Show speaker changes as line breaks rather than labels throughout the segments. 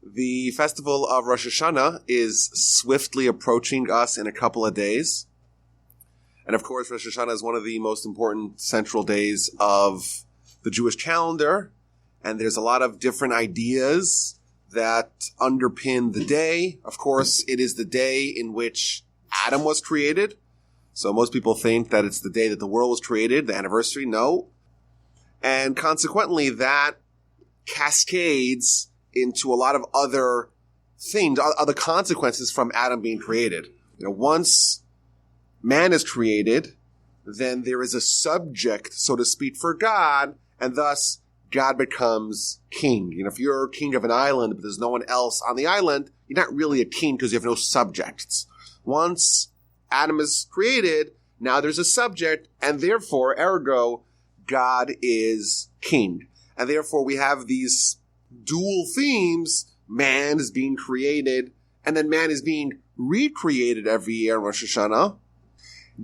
The festival of Rosh Hashana is swiftly approaching us in a couple of days. And of course, Rosh Hashana is one of the most important central days of the Jewish calendar. And there's a lot of different ideas that underpin the day. Of course, it is the day in which Adam was created. So most people think that it's the day that the world was created, the anniversary. No. And consequently, that cascades into a lot of other things, other consequences from Adam being created. Once man is created, then there is a subject, so to speak, for God, and thus God becomes king. If you're king of an island, but there's no one else on the island, you're not really a king because you have no subjects. Once Adam is created, now there's a subject, and therefore, ergo, God is king. And therefore, we have these dual themes. Man is being created, and then man is being recreated every year in Rosh Hashanah.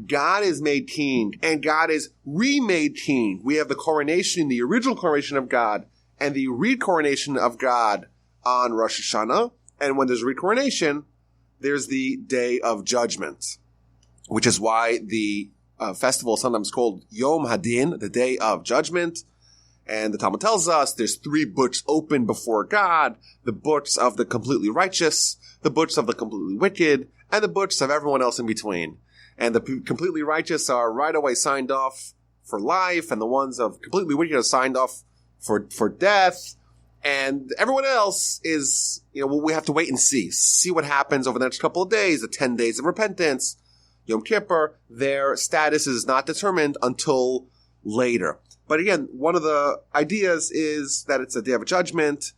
God is made king, and God is remade king. We have the coronation, the original coronation of God, and the recoronation of God on Rosh Hashanah. And when there's recoronation, there's the Day of Judgment, which is why the festival is sometimes called Yom Hadin, the Day of Judgment. And the Talmud tells us there's 3 books open before God: the books of the completely righteous, the books of the completely wicked, and the books of everyone else in between. And the completely righteous are right away signed off for life, and the ones of completely wicked are signed off for death. And everyone else is, we have to wait and see what happens over the next couple of days, the 10 days of repentance, Yom Kippur. Their status is not determined until later. But again, one of the ideas is that it's a day of judgment.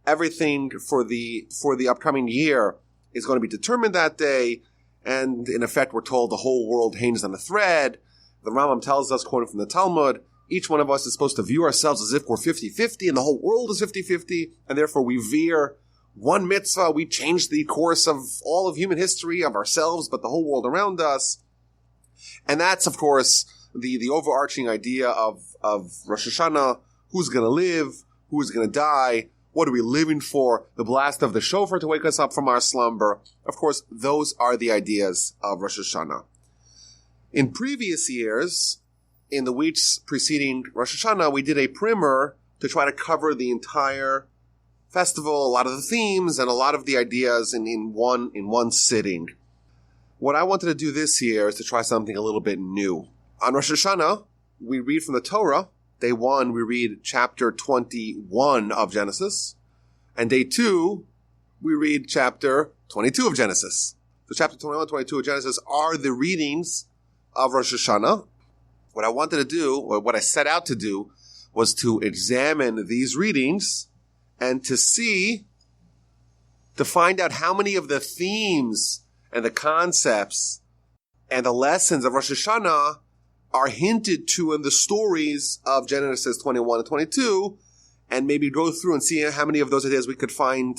Everything for the upcoming year is going to be determined that day. And in effect, we're told the whole world hangs on a thread. The Rambam tells us, quoting from the Talmud, each one of us is supposed to view ourselves as if we're 50-50 and the whole world is 50-50. And therefore we veer one mitzvah. We change the course of all of human history, of ourselves, but the whole world around us. And that's, of course, the overarching idea of Rosh Hashanah. Who's going to live? Who's going to die? What are we living for? The blast of the shofar to wake us up from our slumber. Of course, those are the ideas of Rosh Hashanah. In previous years, in the weeks preceding Rosh Hashanah, we did a primer to try to cover the entire festival, a lot of the themes, and a lot of the ideas in one sitting. What I wanted to do this year is to try something a little bit new. On Rosh Hashanah, we read from the Torah. Day 1, we read chapter 21 of Genesis. And day 2, we read chapter 22 of Genesis. So chapter 21, 22 of Genesis are the readings of Rosh Hashanah. What I wanted to do, or what I set out to do, was to examine these readings and to find out how many of the themes and the concepts and the lessons of Rosh Hashanah are hinted to in the stories of Genesis 21 and 22, and maybe go through and see how many of those ideas we could find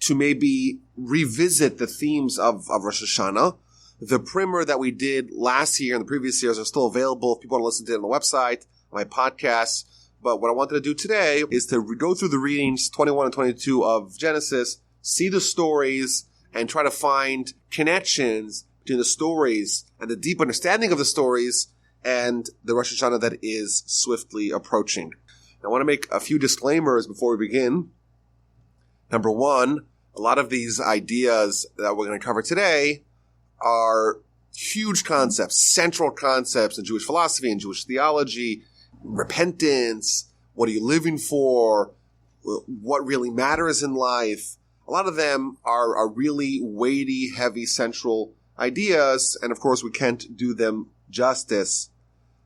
to maybe revisit the themes of Rosh Hashanah. The primer that we did last year and the previous years are still available if people want to listen to it on the website, on my podcast. But what I wanted to do today is to go through the readings 21 and 22 of Genesis, see the stories, and try to find connections between the stories and the deep understanding of the stories and the Rosh Hashanah that is swiftly approaching. I want to make a few disclaimers before we begin. Number one, a lot of these ideas that we're going to cover today are huge concepts, central concepts in Jewish philosophy and Jewish theology. Repentance, what are you living for, what really matters in life. A lot of them are really weighty, heavy, central ideas, and of course we can't do them justice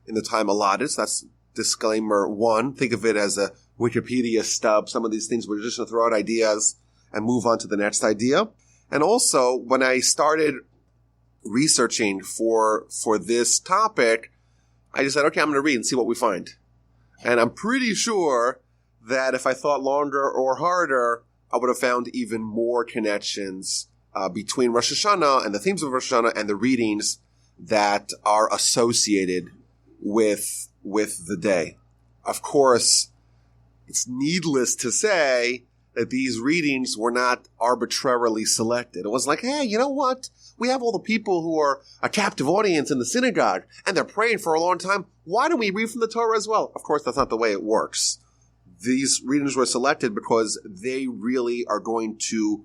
in the time allotted. So that's disclaimer 1. Think of it as a Wikipedia stub. Some of these things we're just going to throw out ideas and move on to the next idea. And also, when I started researching for this topic, I just said, okay, I'm going to read and see what we find. And I'm pretty sure that if I thought longer or harder, I would have found even more connections between Rosh Hashanah and the themes of Rosh Hashanah and the readings that are associated with the day. Of course, it's needless to say that these readings were not arbitrarily selected. It was like, hey, you know what? We have all the people who are a captive audience in the synagogue, and they're praying for a long time. Why don't we read from the Torah as well? Of course, that's not the way it works. These readings were selected because they really are going to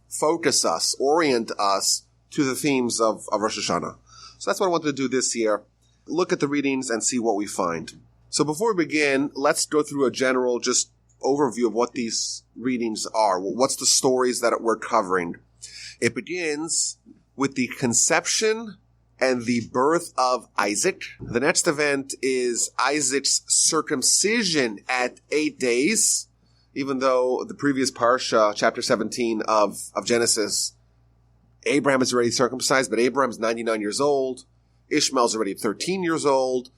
focus us, orient us to the themes of Rosh Hashana. So that's what I wanted to do this year. Look at the readings and see what we find. So before we begin, let's go through a general just overview of what these readings are. What's the stories that we're covering? It begins with the conception and the birth of Isaac. The next event is Isaac's circumcision at 8 days, even though the previous parsha, chapter 17 of Genesis, Abraham is already circumcised, but Abraham's 99 years old. Ishmael's already 13 years old.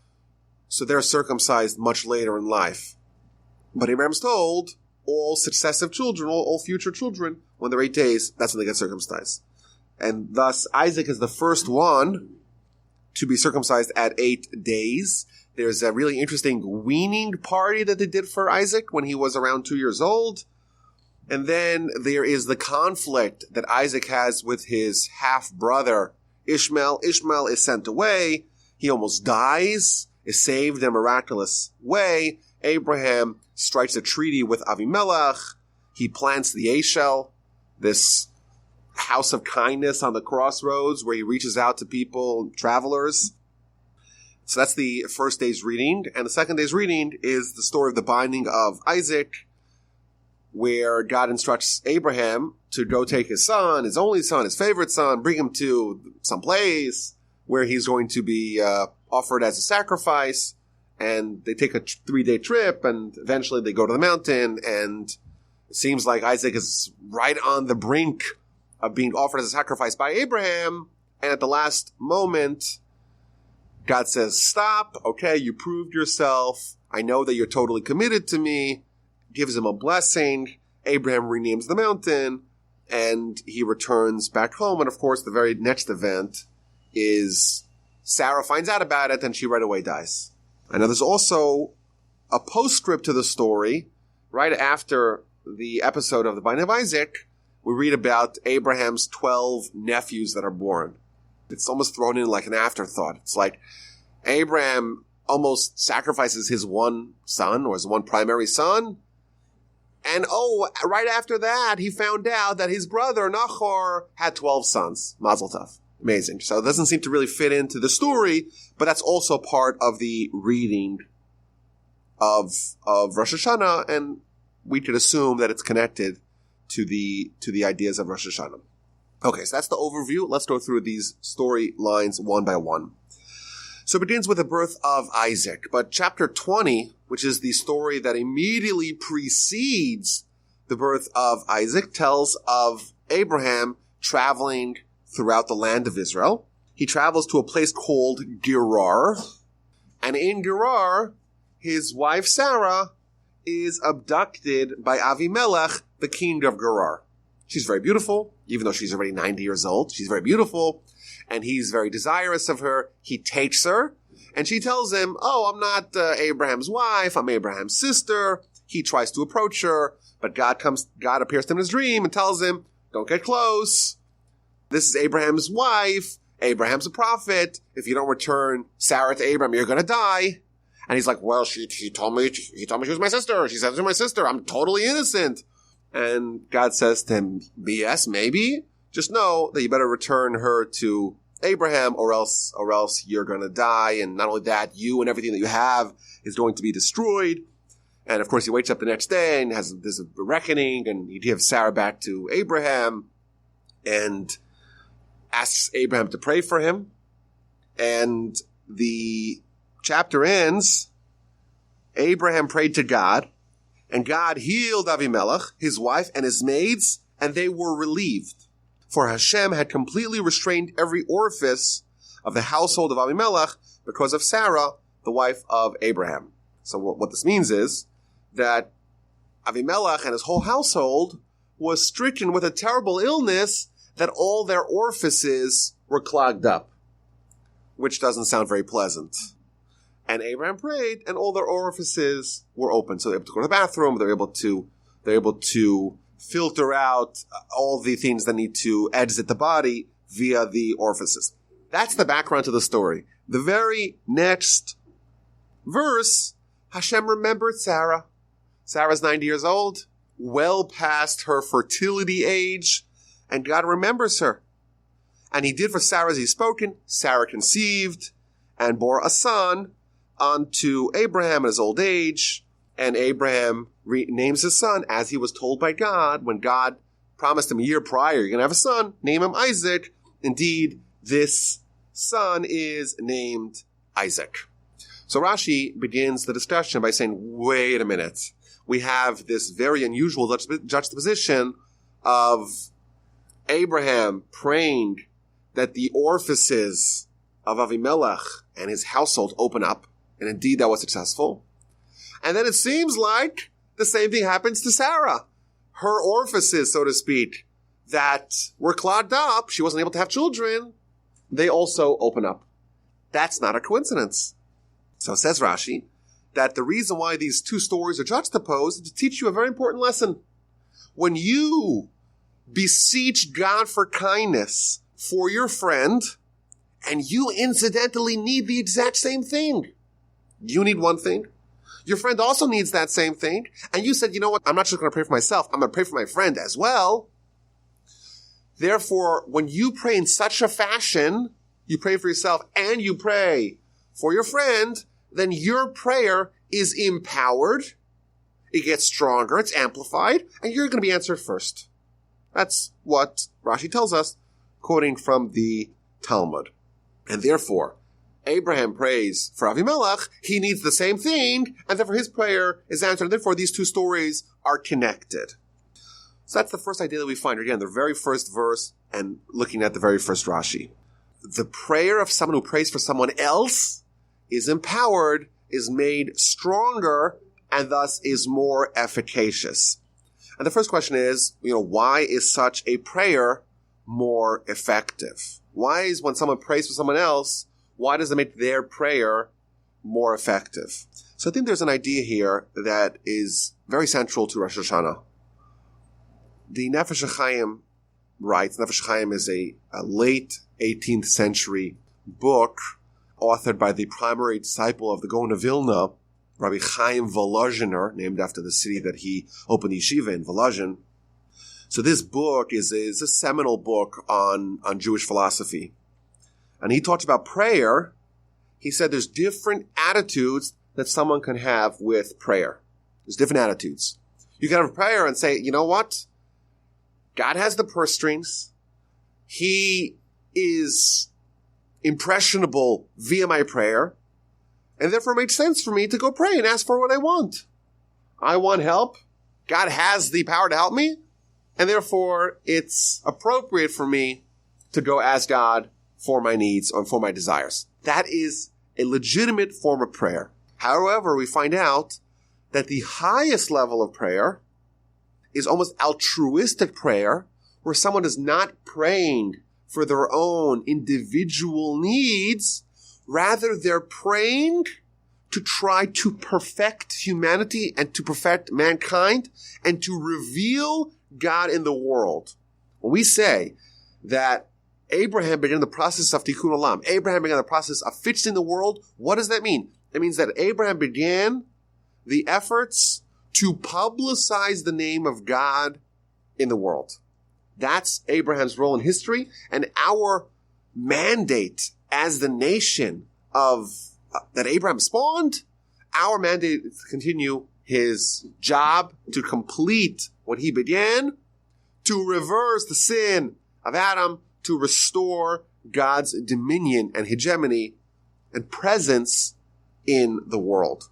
So they're circumcised much later in life. But Abraham's told all successive children, all future children, when they're 8 days, that's when they get circumcised. And thus, Isaac is the first one to be circumcised at 8 days. There's a really interesting weaning party that they did for Isaac when he was around 2 years old. And then there is the conflict that Isaac has with his half-brother, Ishmael. Ishmael is sent away. He almost dies, is saved in a miraculous way. Abraham strikes a treaty with Avimelech. He plants the Eshel, this house of kindness on the crossroads where he reaches out to people, travelers. So that's the first day's reading. And the second day's reading is the story of the binding of Isaac, where God instructs Abraham to go take his son, his only son, his favorite son, bring him to some place where he's going to be offered as a sacrifice. And they take a 3-day trip, and eventually they go to the mountain, and it seems like Isaac is right on the brink of being offered as a sacrifice by Abraham. And at the last moment, God says, stop. Okay, you proved yourself. I know that you're totally committed to me. Gives him a blessing. Abraham renames the mountain, and he returns back home. And of course, the very next event is Sarah finds out about it, and she right away dies. And now there's also a postscript to the story. Right after the episode of the binding of Isaac, we read about Abraham's 12 nephews that are born. It's almost thrown in like an afterthought. It's like Abraham almost sacrifices his one son, or his one primary son. And right after that, he found out that his brother, Nahor, had 12 sons. Mazel tov. Amazing. So it doesn't seem to really fit into the story, but that's also part of the reading of Rosh Hashana, and we could assume that it's connected to the ideas of Rosh Hashana. Okay, so that's the overview. Let's go through these storylines one by one. So it begins with the birth of Isaac, but chapter 20, which is the story that immediately precedes the birth of Isaac, tells of Abraham traveling throughout the land of Israel. He travels to a place called Gerar, and in Gerar, his wife Sarah is abducted by Avimelech, the king of Gerar. She's very beautiful, even though she's already 90 years old. She's very beautiful, and he's very desirous of her. He takes her, and she tells him, I'm not Abraham's wife, I'm Abraham's sister. He tries to approach her, but God appears to him in his dream and tells him, don't get close. This is Abraham's wife. Abraham's a prophet. If you don't return Sarah to Abraham, you're going to die. And he's like, well, she told me she was my sister. She said she was my sister. I'm totally innocent. And God says to him, BS, maybe. Just know that you better return her to Abraham, or else you're going to die. And not only that, you and everything that you have is going to be destroyed. And of course, he wakes up the next day and there's a reckoning, and he gives Sarah back to Abraham and asks Abraham to pray for him. And the chapter ends, Abraham prayed to God, and God healed Avimelech, his wife, and his maids, and they were relieved. For Hashem had completely restrained every orifice of the household of Avimelech because of Sarah, the wife of Abraham. So what this means is that Avimelech and his whole household was stricken with a terrible illness that all their orifices were clogged up, which doesn't sound very pleasant. And Abraham prayed, and all their orifices were open. So they were able to go to the bathroom, they They're able to filter out all the things that need to exit the body via the orifices. That's the background to the story. The very next verse, Hashem remembered Sarah. Sarah's 90 years old, well past her fertility age, and God remembers her. And he did for Sarah as he spoken. Sarah conceived and bore a son unto Abraham in his old age. And Abraham names his son as he was told by God. When God promised him a year prior, you're going to have a son, name him Isaac. Indeed, this son is named Isaac. So Rashi begins the discussion by saying, wait a minute. We have this very unusual juxtaposition of Abraham praying that the orifices of Avimelech and his household open up. And indeed, that was successful. And then it seems like the same thing happens to Sarah. Her orifices, so to speak, that were clogged up, she wasn't able to have children, they also open up. That's not a coincidence. So says Rashi, that the reason why these two stories are juxtaposed is to teach you a very important lesson. When you beseech God for kindness for your friend, and you incidentally need the exact same thing. You need one thing. Your friend also needs that same thing. And you said, you know what? I'm not just going to pray for myself. I'm going to pray for my friend as well. Therefore, when you pray in such a fashion, you pray for yourself and you pray for your friend, then your prayer is empowered. It gets stronger. It's amplified. And you're going to be answered first. That's what Rashi tells us, quoting from the Talmud. And therefore, Abraham prays for Avimelech, he needs the same thing, and therefore his prayer is answered, and therefore these two stories are connected. So that's the first idea that we find, again, the very first verse, and looking at the very first Rashi. The prayer of someone who prays for someone else is empowered, is made stronger, and thus is more efficacious. And the first question is, why is such a prayer more effective? Why is when someone prays for someone else, why does it make their prayer more effective? So I think there's an idea here that is very central to Rosh Hashana. The Nefesh HaChaim writes, Nefesh HaChaim is a late 18th century book authored by the primary disciple of the Gaon of Vilna, Rabbi Chaim Volozhiner, named after the city that he opened yeshiva in, Volozhin. So this book is a seminal book on Jewish philosophy. And he talks about prayer. He said there's different attitudes that someone can have with prayer. There's different attitudes. You can have prayer and say, you know what? God has the purse strings. He is impressionable via my prayer. And therefore it makes sense for me to go pray and ask for what I want. I want help. God has the power to help me. And therefore it's appropriate for me to go ask God for my needs or for my desires. That is a legitimate form of prayer. However, we find out that the highest level of prayer is almost altruistic prayer, where someone is not praying for their own individual needs. Rather, they're praying to try to perfect humanity and to perfect mankind and to reveal God in the world. When we say that Abraham began the process of tikkun olam, Abraham began the process of fixing the world, what does that mean? It means that Abraham began the efforts to publicize the name of God in the world. That's Abraham's role in history, and our mandate as the nation of that Abraham spawned, our mandate is to continue his job, to complete what he began, to reverse the sin of Adam, to restore God's dominion and hegemony and presence in the world.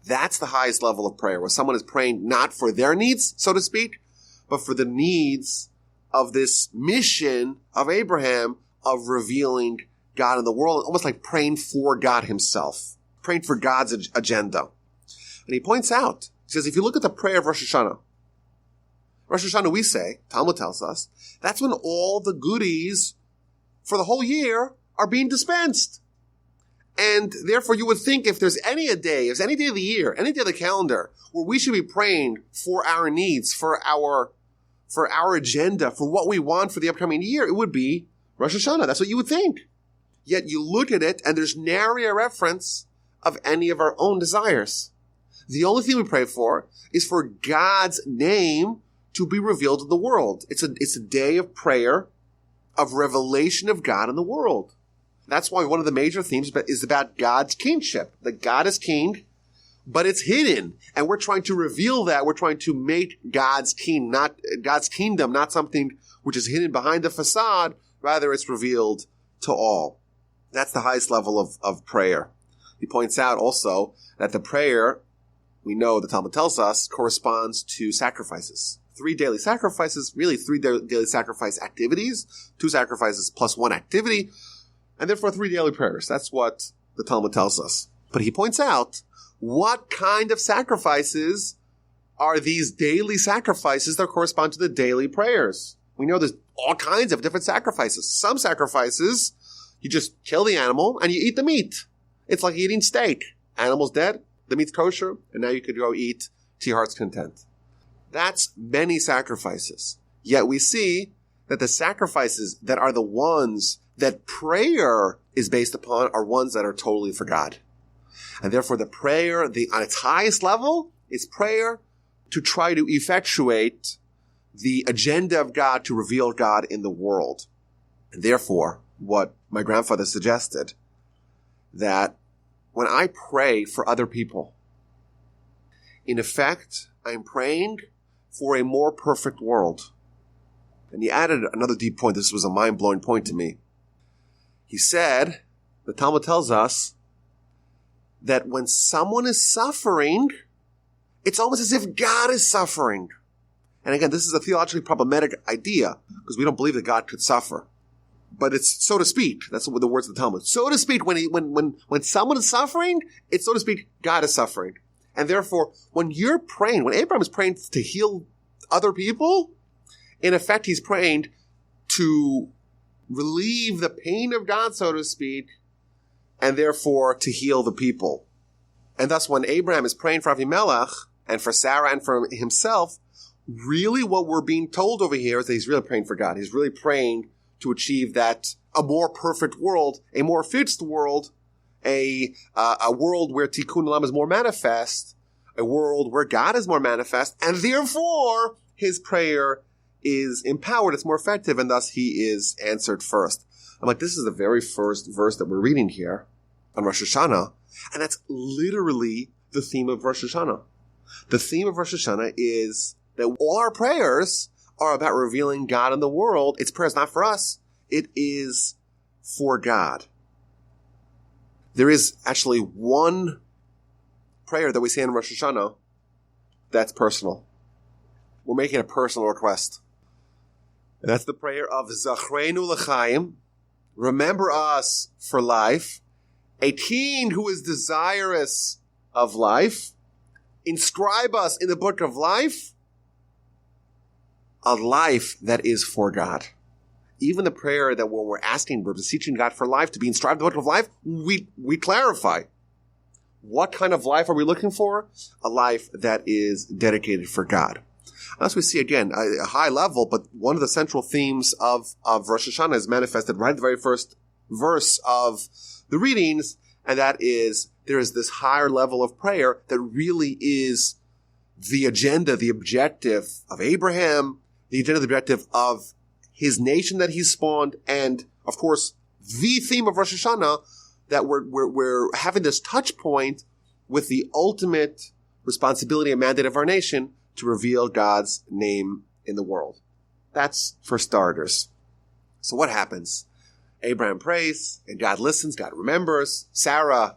That's the highest level of prayer, where someone is praying not for their needs, so to speak, but for the needs of this mission of Abraham of revealing God in the world, almost like praying for God himself, praying for God's agenda. And he points out, he says, if you look at the prayer of Rosh Hashana, we say, Talmud tells us, that's when all the goodies for the whole year are being dispensed. And therefore you would think if there's any day of the year, any day of the calendar, where we should be praying for our needs, for our agenda, for what we want for the upcoming year, it would be Rosh Hashanah. That's what you would think. Yet you look at it and there's nary a reference of any of our own desires. The only thing we pray for is for God's name to be revealed in the world. It's a day of prayer, of revelation of God in the world. That's why one of the major themes is about God's kingship. That God is king, but it's hidden. And we're trying to reveal that. We're trying to make God's kingdom, not something which is hidden behind the facade. Rather, it's revealed to all. That's the highest level of prayer. He points out also that the prayer, we know the Talmud tells us, corresponds to sacrifices. 3 daily sacrifices, really 3 daily sacrifice activities, 2 sacrifices plus 1 activity, and therefore 3 daily prayers. That's what the Talmud tells us. But he points out, what kind of sacrifices are these daily sacrifices that correspond to the daily prayers? We know there's all kinds of different sacrifices. Some sacrifices, you just kill the animal and you eat the meat. It's like eating steak. Animal's dead, the meat's kosher, and now you could go eat to your heart's content. That's many sacrifices. Yet we see that the sacrifices that are the ones that prayer is based upon are ones that are totally for God. And therefore the prayer, on its highest level, is prayer to try to effectuate the agenda of God to reveal God in the world. And therefore, what my grandfather suggested, that when I pray for other people, in effect, I'm praying for a more perfect world. And he added another deep point. This was a mind-blowing point to me. He said, the Talmud tells us that when someone is suffering, it's almost as if God is suffering. And again, this is a theologically problematic idea because we don't believe that God could suffer. But it's so to speak. That's the words of the Talmud. So to speak, when someone is suffering, it's so to speak, God is suffering. And therefore, when you're praying, when Abraham is praying to heal other people, in effect, he's praying to relieve the pain of God, so to speak, and therefore to heal the people. And thus, when Abraham is praying for Avimelech and for Sarah and for himself, really what we're being told over here is that he's really praying for God. He's really praying to achieve that a more perfect world, a more fixed world, a world where Tikkun Olam is more manifest, a world where God is more manifest, and therefore his prayer is empowered, it's more effective, and thus he is answered first. I'm like, this is the very first verse that we're reading here on Rosh Hashanah, and that's literally the theme of Rosh Hashanah. The theme of Rosh Hashanah is that all our prayers are about revealing God in the world. It's prayers not for us. It is for God. There is actually one prayer that we say in Rosh Hashanah that's personal. We're making a personal request. And that's the prayer of Zachrenu L'chaim. Remember us for life. A king who is desirous of life. Inscribe us in the book of life. A life that is for God. Even the prayer that when we're asking, we're beseeching God for life, to be inscribed in the book of life, we clarify. What kind of life are we looking for? A life that is dedicated for God. As we see again, a high level, but one of the central themes of Rosh Hashanah is manifested right at the very first verse of the readings, and that is, there is this higher level of prayer that really is the agenda, the objective of Abraham, the agenda, the objective of his nation that he's spawned, and of course, the theme of Rosh Hashanah, that we're having this touch point with the ultimate responsibility and mandate of our nation to reveal God's name in the world. That's for starters. So what happens? Abraham prays, and God listens, God remembers. Sarah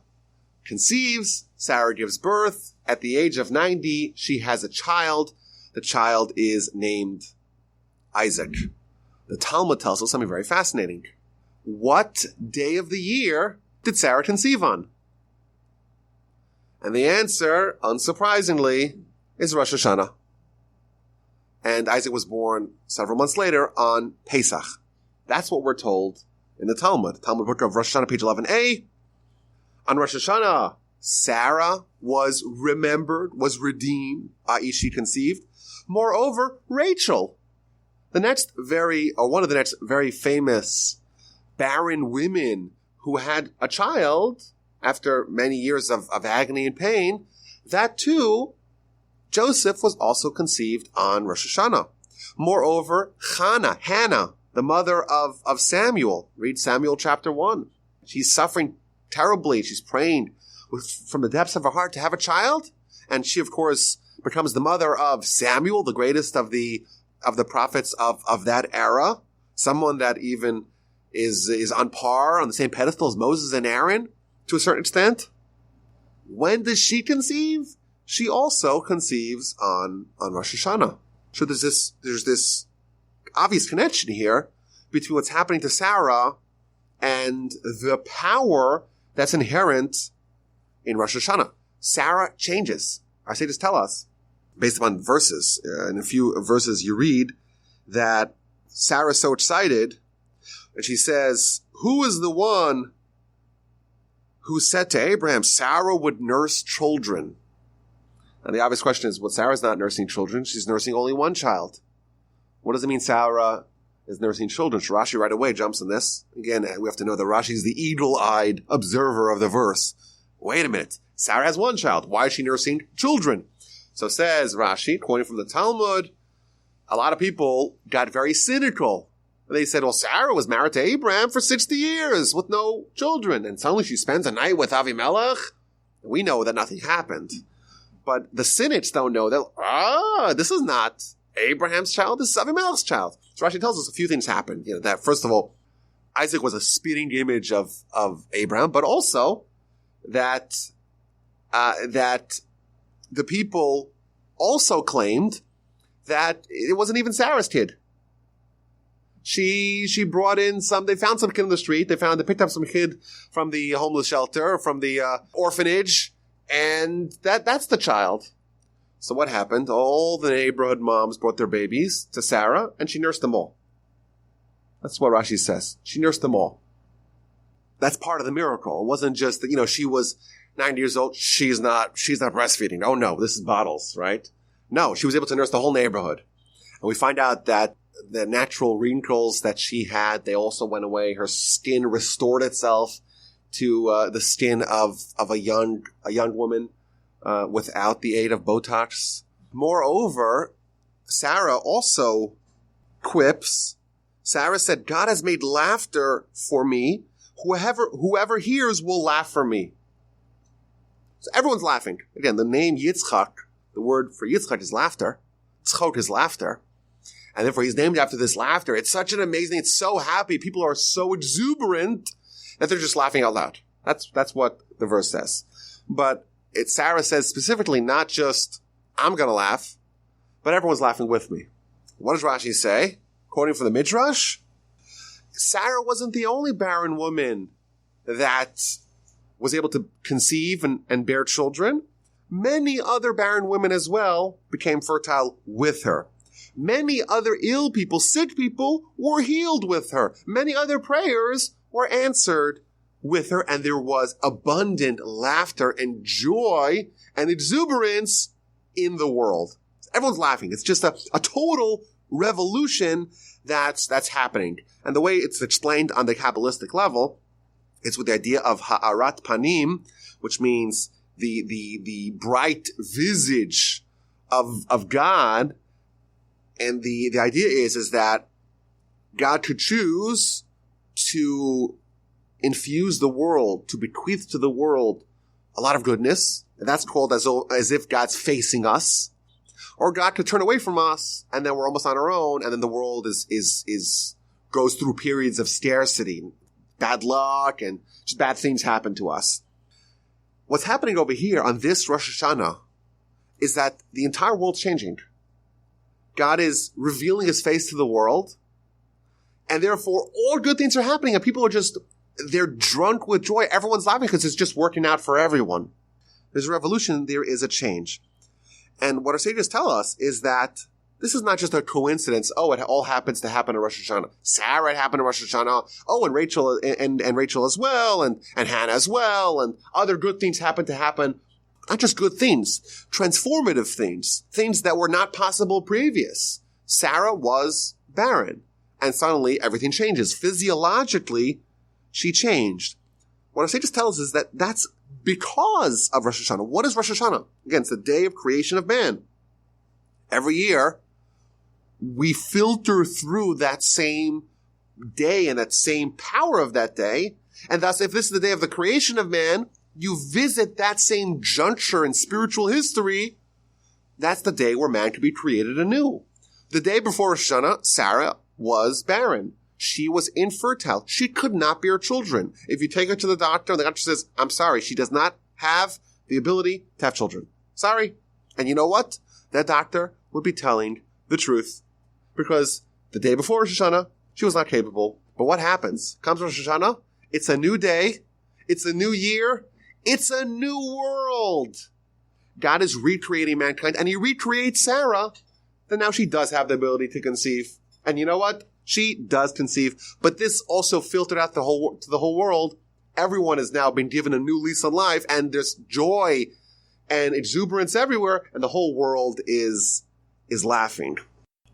conceives, Sarah gives birth. At the age of 90, she has a child. The child is named Isaac. The Talmud tells us something very fascinating. What day of the year did Sarah conceive on? And the answer, unsurprisingly, is Rosh Hashanah. And Isaac was born several months later on Pesach. That's what we're told in the Talmud. Talmud book of Rosh Hashanah, page 11a. On Rosh Hashanah, Sarah was remembered, was redeemed, i.e. she conceived. Moreover, Rachel, one of the next very famous barren women who had a child after many years of agony and pain, that too, Joseph was also conceived on Rosh Hashanah. Moreover, Hannah, the mother of Samuel, read Samuel chapter 1. She's suffering terribly. She's praying from the depths of her heart to have a child. And she, of course, becomes the mother of Samuel, the greatest of the prophets of that era. Someone that even is on par, on the same pedestal as Moses and Aaron, to a certain extent. When does she conceive? She also conceives on Rosh Hashanah. So there's this obvious connection here between what's happening to Sarah and the power that's inherent in Rosh Hashanah. Sarah changes. Our sages tell us, based upon verses, in a few verses you read, that Sarah's so excited, and she says, who is the one who said to Abraham, Sarah would nurse children? And the obvious question is, well, Sarah's not nursing children. She's nursing only one child. What does it mean Sarah is nursing children? So Rashi right away jumps on this. Again, we have to know that Rashi is the eagle-eyed observer of the verse. Wait a minute. Sarah has one child. Why is she nursing children? So says Rashi, quoting from the Talmud, a lot of people got very cynical. They said, well, Sarah was married to Abraham for 60 years with no children. And suddenly she spends a night with Avimelech. We know that nothing happened. But the cynics don't know that, this is not Abraham's child, this is Avimelech's child. So Rashi tells us a few things happened. That first of all, Isaac was a spitting image of Abraham, but also that the people also claimed that it wasn't even Sarah's kid. She brought in they found some kid in the street, they picked up some kid from the homeless shelter, from the orphanage, and that's the child. So what happened? All the neighborhood moms brought their babies to Sarah, and she nursed them all. That's what Rashi says. She nursed them all. That's part of the miracle. It wasn't just that, she was 90 years old. She's not breastfeeding. Oh no, this is bottles, right? No, she was able to nurse the whole neighborhood. And we find out that the natural wrinkles that she had, they also went away. Her skin restored itself to the skin of a young woman without the aid of Botox. Moreover, Sarah also quips. Sarah said, God has made laughter for me. Whoever hears will laugh for me. So everyone's laughing. Again, the name Yitzchak, the word for Yitzchak is laughter. Tzchok is laughter. And therefore he's named after this laughter. It's such an amazing, it's so happy. People are so exuberant that they're just laughing out loud. That's what the verse says. But Sarah says specifically not just, I'm going to laugh, but everyone's laughing with me. What does Rashi say? Quoting from the Midrash, Sarah wasn't the only barren woman that was able to conceive and bear children. Many other barren women as well became fertile with her. Many other ill people, sick people, were healed with her. Many other prayers were answered with her, and there was abundant laughter and joy and exuberance in the world. Everyone's laughing. It's just a total revolution that's happening. And the way it's explained on the Kabbalistic level, it's with the idea of ha'arat panim, which means the bright visage of God. And the idea is that God could choose to infuse the world, to bequeath to the world a lot of goodness. And that's called as if God's facing us. Or God could turn away from us, and then we're almost on our own, and then the world goes through periods of scarcity, bad luck, and just bad things happen to us. What's happening over here on this Rosh Hashanah is that the entire world's changing. God is revealing his face to the world, and therefore all good things are happening, and people are they're drunk with joy. Everyone's laughing because it's just working out for everyone. There's a revolution, there is a change. And what our sages tell us is that This is not just a coincidence. Oh, it all happens to happen in Rosh Hashanah. Sarah, it happened in Rosh Hashanah. Oh, and Rachel and Rachel as well, and Hannah as well, and other good things happen to happen. Not just good things, transformative things, things that were not possible previous. Sarah was barren, and suddenly everything changes. Physiologically, she changed. What our sages tell us is that that's because of Rosh Hashanah. What is Rosh Hashanah? Again, it's the day of creation of man. Every year, we filter through that same day and that same power of that day. And thus, if this is the day of the creation of man, you visit that same juncture in spiritual history. That's the day where man could be created anew. The day before Rosh Hashanah, Sarah was barren. She was infertile. She could not bear children. If you take her to the doctor and the doctor says, I'm sorry, she does not have the ability to have children. Sorry. And you know what? That doctor would be telling the truth. Because the day before Rosh Hashanah, she was not capable. But what happens? Comes Rosh Hashanah, it's a new day, it's a new year, it's a new world. God is recreating mankind, and he recreates Sarah, then now she does have the ability to conceive. And you know what? She does conceive. But this also filtered out to the whole world. Everyone has now been given a new lease on life, and there's joy and exuberance everywhere, and the whole world is laughing.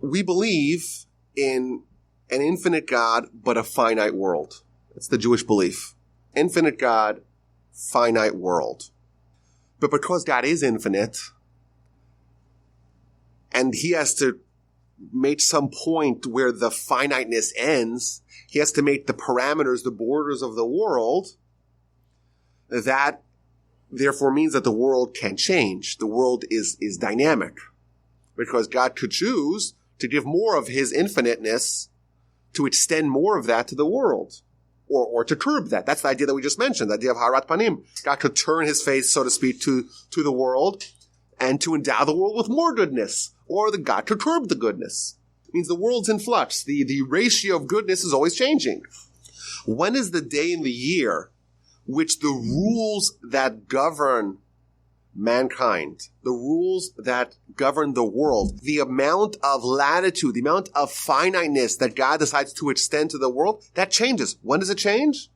We believe in an infinite God, but a finite world. That's the Jewish belief. Infinite God, finite world. But because God is infinite, and he has to make some point where the finiteness ends, he has to make the parameters, the borders of the world, that therefore means that the world can change. The world is dynamic. Because God could choose to give more of his infiniteness, to extend more of that to the world, or to curb that. That's the idea that we just mentioned, the idea of Harat Panim. God could turn his face, so to speak, to the world, and to endow the world with more goodness, or the God could curb the goodness. It means the world's in flux. The ratio of goodness is always changing. When is the day in the year which the rules that govern mankind, the rules that govern the world, the amount of latitude, the amount of finiteness that God decides to extend to the world, that changes. When does it change?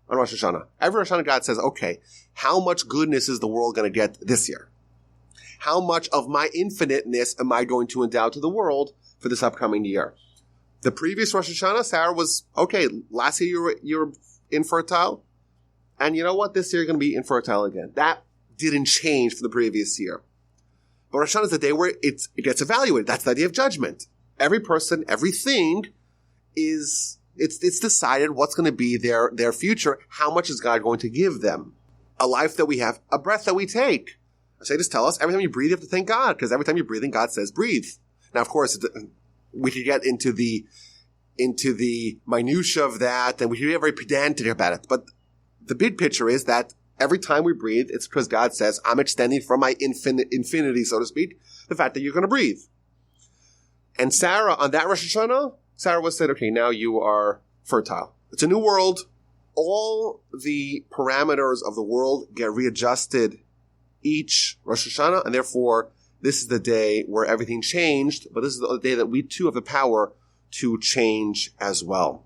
On Rosh Hashanah. Every Rosh Hashanah, God says, okay, how much goodness is the world going to get this year? How much of my infiniteness am I going to endow to the world for this upcoming year? The previous Rosh Hashanah, Sarah was, okay, last year you were infertile, and you know what? This year you're going to be infertile again. That didn't change from the previous year. But Rosh Hashanah is the day where it gets evaluated. That's the idea of judgment. Every person, everything it's decided what's going to be their future. How much is God going to give them? A life that we have, a breath that we take. I say just tell us, every time you breathe, you have to thank God, because every time you're breathing, God says breathe. Now, of course, we could get into the minutia of that, and we could get very pedantic about it. But the big picture is that every time we breathe, it's because God says, I'm extending from my infinity, so to speak, the fact that you're going to breathe. And Sarah, on that Rosh Hashanah, Sarah was said, okay, now you are fertile. It's a new world. All the parameters of the world get readjusted each Rosh Hashanah, and therefore, this is the day where everything changed, but this is the day that we too have the power to change as well.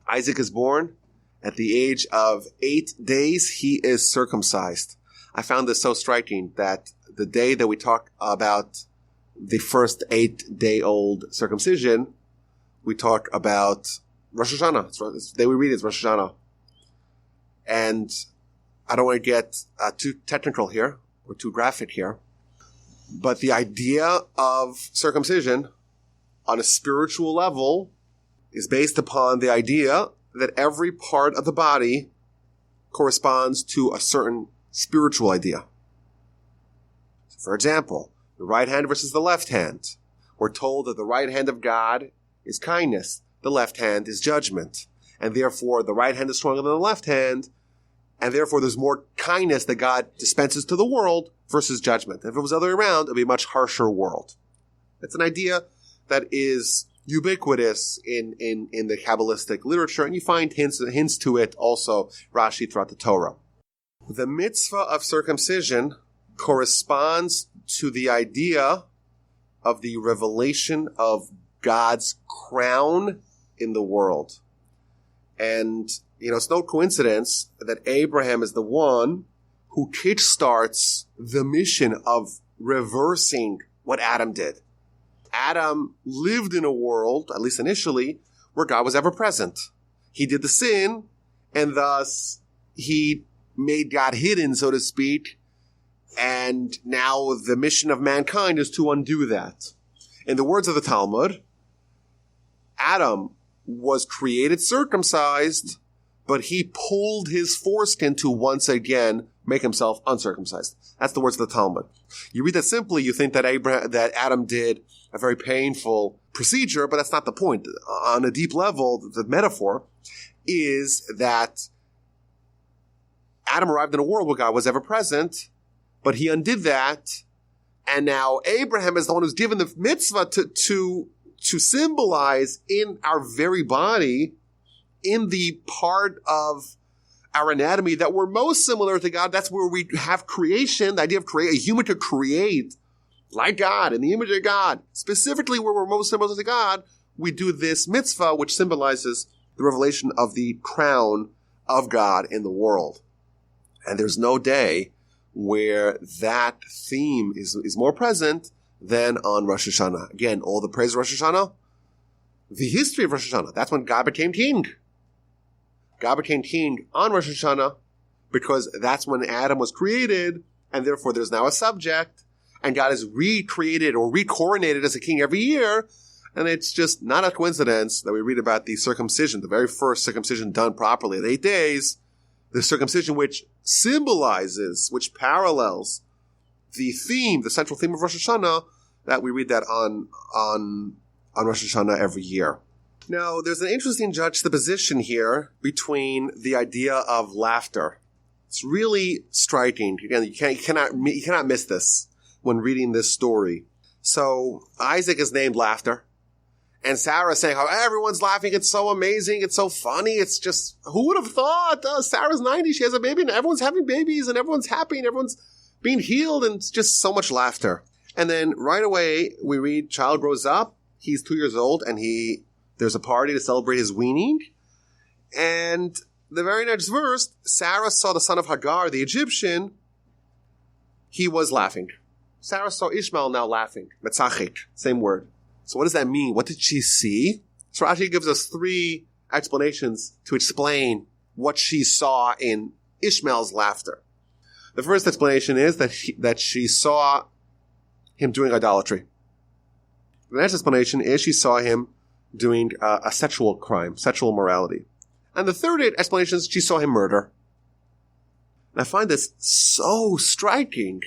Isaac is born. At the age of 8 days, he is circumcised. I found this so striking that the day that we talk about the first 8-day-old circumcision, we talk about Rosh Hashanah. It's the day we read is Rosh Hashanah. And I don't want to get too technical here or too graphic here, but the idea of circumcision on a spiritual level is based upon the idea that every part of the body corresponds to a certain spiritual idea. For example, the right hand versus the left hand. We're told that the right hand of God is kindness, the left hand is judgment, and therefore the right hand is stronger than the left hand, and therefore there's more kindness that God dispenses to the world versus judgment. If it was the other way around, it would be a much harsher world. It's an idea that is ubiquitous in the Kabbalistic literature, and you find hints to it also, Rashi, throughout the Torah. The mitzvah of circumcision corresponds to the idea of the revelation of God's crown in the world. And, it's no coincidence that Abraham is the one who kickstarts the mission of reversing what Adam did. Adam lived in a world, at least initially, where God was ever present. He did the sin, and thus he made God hidden, so to speak, and now the mission of mankind is to undo that. In the words of the Talmud, Adam was created circumcised, but he pulled his foreskin to once again make himself uncircumcised. That's the words of the Talmud. You read that simply, you think that Adam did a very painful procedure, but that's not the point. On a deep level, the metaphor is that Adam arrived in a world where God was ever present, but he undid that, and now Abraham is the one who's given the mitzvah to symbolize in our very body, in the part of our anatomy that we're most similar to God. That's where we have creation, the idea of a human to create like God, in the image of God, specifically where we're most similar to God. We do this mitzvah, which symbolizes the revelation of the crown of God in the world. And there's no day where that theme is more present than on Rosh Hashana. Again, all the praise of Rosh Hashana, the history of Rosh Hashana. That's when God became king. God became king on Rosh Hashana because that's when Adam was created, and therefore there's now a subject, and God is recreated or recoronated as a king every year. And it's just not a coincidence that we read about the circumcision, the very first circumcision done properly at 8 days, the circumcision which symbolizes, which parallels the theme, the central theme of Rosh Hashanah, that we read that on Rosh Hashanah every year. Now, there's an interesting juxtaposition here between the idea of laughter. It's really striking. Again, you cannot miss this when reading this story. So Isaac is named Laughter, and Sarah is saying how everyone's laughing. It's so amazing. It's so funny. It's just, who would have thought? Sarah's 90. She has a baby, and everyone's having babies, and everyone's happy, and everyone's being healed, and it's just so much laughter. And then right away, we read, child grows up. He's 2 years old, and there's a party to celebrate his weaning. And the very next verse, Sarah saw the son of Hagar, the Egyptian. He was laughing. Sarah saw Ishmael now laughing. Metzachik, same word. So what does that mean? What did she see? So Rashi gives us 3 explanations to explain what she saw in Ishmael's laughter. The first explanation is that she saw him doing idolatry. The next explanation is she saw him doing a sexual crime, sexual immorality. And the third explanation is she saw him murder. And I find this so striking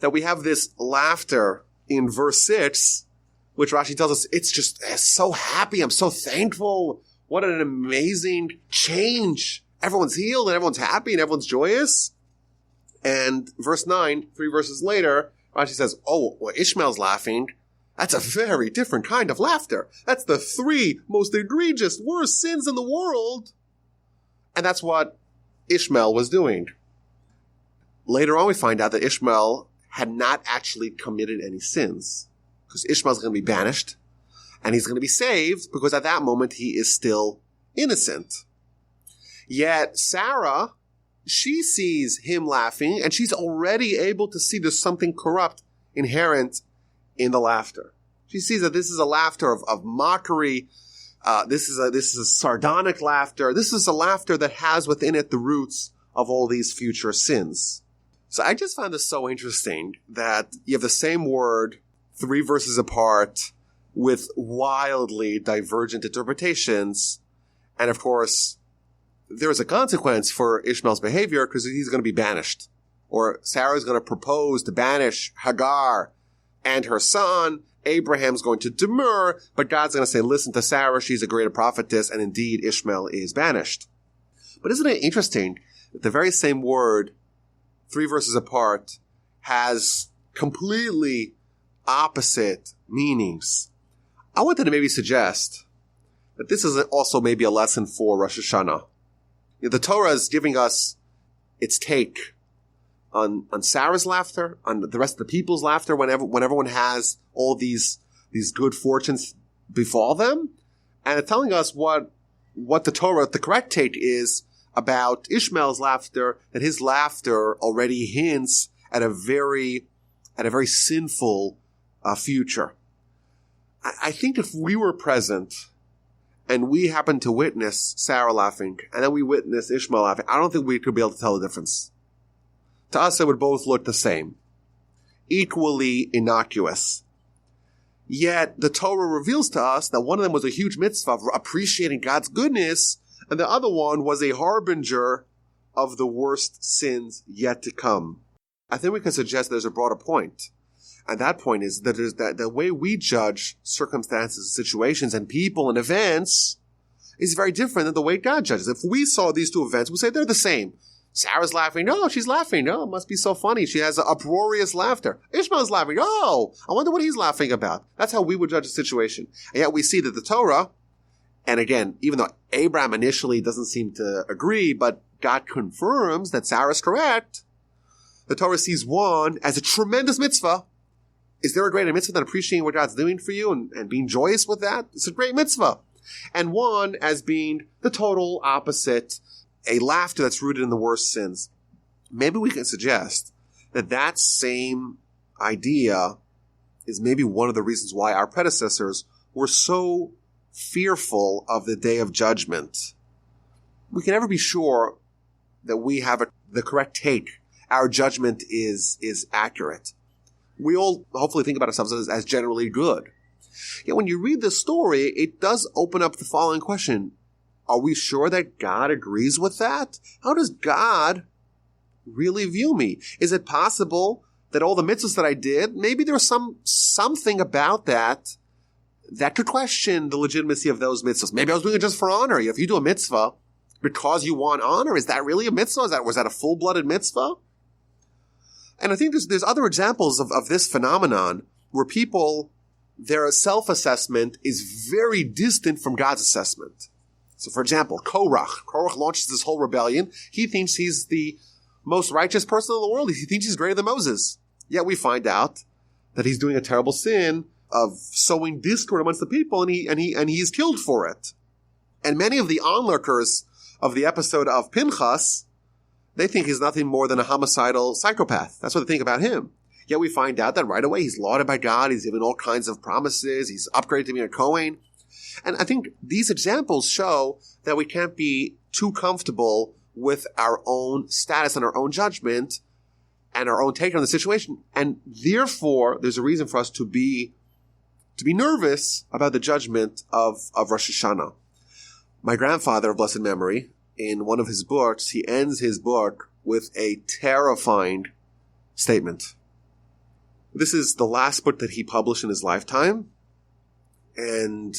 that we have this laughter in verse 6, which Rashi tells us it's so happy. I'm so thankful. What an amazing change. Everyone's healed and everyone's happy and everyone's joyous. And verse 9, 3 verses later, Rashi says, Ishmael's laughing. That's a very different kind of laughter. That's the 3 most egregious, worst sins in the world. And that's what Ishmael was doing. Later on, we find out that Ishmael had not actually committed any sins, because Ishmael's going to be banished, and he's going to be saved because at that moment he is still innocent. Yet Sarah, she sees him laughing, and she's already able to see there's something corrupt inherent in the laughter. She sees that this is a laughter of mockery. This is a sardonic laughter. This is a laughter that has within it the roots of all these future sins. So I just found this so interesting that you have the same word 3 verses apart with wildly divergent interpretations. And of course, there is a consequence for Ishmael's behavior because he's going to be banished. Or Sarah is going to propose to banish Hagar and her son. Abraham's going to demur, but God's going to say, listen to Sarah, she's a greater prophetess, and indeed Ishmael is banished. But isn't it interesting that the very same word, 3 verses apart, has completely opposite meanings? I wanted to maybe suggest that this is also maybe a lesson for Rosh Hashanah. The Torah is giving us its take on Sarah's laughter, on the rest of the people's laughter when everyone has all these good fortunes befall them. And it's telling us what the Torah, the correct take is about Ishmael's laughter, that his laughter already hints at a very sinful future. I think if we were present and we happened to witness Sarah laughing and then we witnessed Ishmael laughing, I don't think we could be able to tell the difference. To us, it would both look the same, equally innocuous. Yet the Torah reveals to us that one of them was a huge mitzvah of appreciating God's goodness, and the other one was a harbinger of the worst sins yet to come. I think we can suggest there's a broader point. And that point is that the way we judge circumstances, situations, and people and events is very different than the way God judges. If we saw these two events, we'd say they're the same. Sarah's laughing. No, she's laughing. No, it must be so funny. She has uproarious laughter. Ishmael's laughing. Oh, I wonder what he's laughing about. That's how we would judge a situation. And yet we see that the Torah, and again, even though Abraham initially doesn't seem to agree, but God confirms that Sarah's correct, the Torah sees one as a tremendous mitzvah. Is there a greater mitzvah than appreciating what God's doing for you and being joyous with that? It's a great mitzvah. And one as being the total opposite, a laughter that's rooted in the worst sins. Maybe we can suggest that same idea is maybe one of the reasons why our predecessors were so fearful of the day of judgment. We can never be sure that we have the correct take. Our judgment is accurate. We all hopefully think about ourselves as generally good. Yet when you read the story, it does open up the following question. Are we sure that God agrees with that? How does God really view me? Is it possible that all the mitzvahs that I did, maybe there's something about that could question the legitimacy of those mitzvahs? Maybe I was doing it just for honor. If you do a mitzvah because you want honor, is that really a mitzvah? Was that a full-blooded mitzvah? And I think there's other examples of this phenomenon where people, their self-assessment is very distant from God's assessment. So, for example, Korach launches this whole rebellion. He thinks he's the most righteous person in the world. He thinks he's greater than Moses. Yet we find out that he's doing a terrible sin of sowing discord amongst the people, and he's killed for it. And many of the onlookers of the episode of Pinchas, they think he's nothing more than a homicidal psychopath. That's what they think about him. Yet we find out that right away he's lauded by God. He's given all kinds of promises. He's upgraded to being a Kohen. And I think these examples show that we can't be too comfortable with our own status and our own judgment and our own take on the situation. And therefore, there's a reason for us to be nervous about the judgment of Rosh Hashana. My grandfather of blessed memory, in one of his books, he ends his book with a terrifying statement. This is the last book that he published in his lifetime, and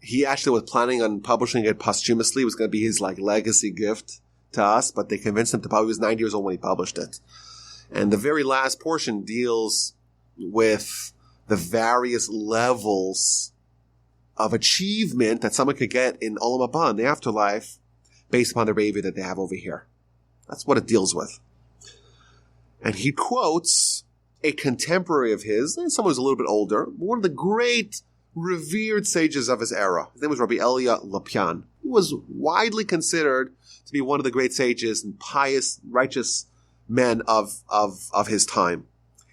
he actually was planning on publishing it posthumously. It was going to be his legacy gift to us, but they convinced him to publish. He was 90 years old when he published it. And the very last portion deals with the various levels of achievement that someone could get in Olam Haba, in the afterlife, based upon the behavior that they have over here. That's what it deals with. And he quotes a contemporary of his, and someone who's a little bit older, one of the great revered sages of his era. His name was Rabbi Elia Lopian. He was widely considered to be one of the great sages and pious, righteous men of his time.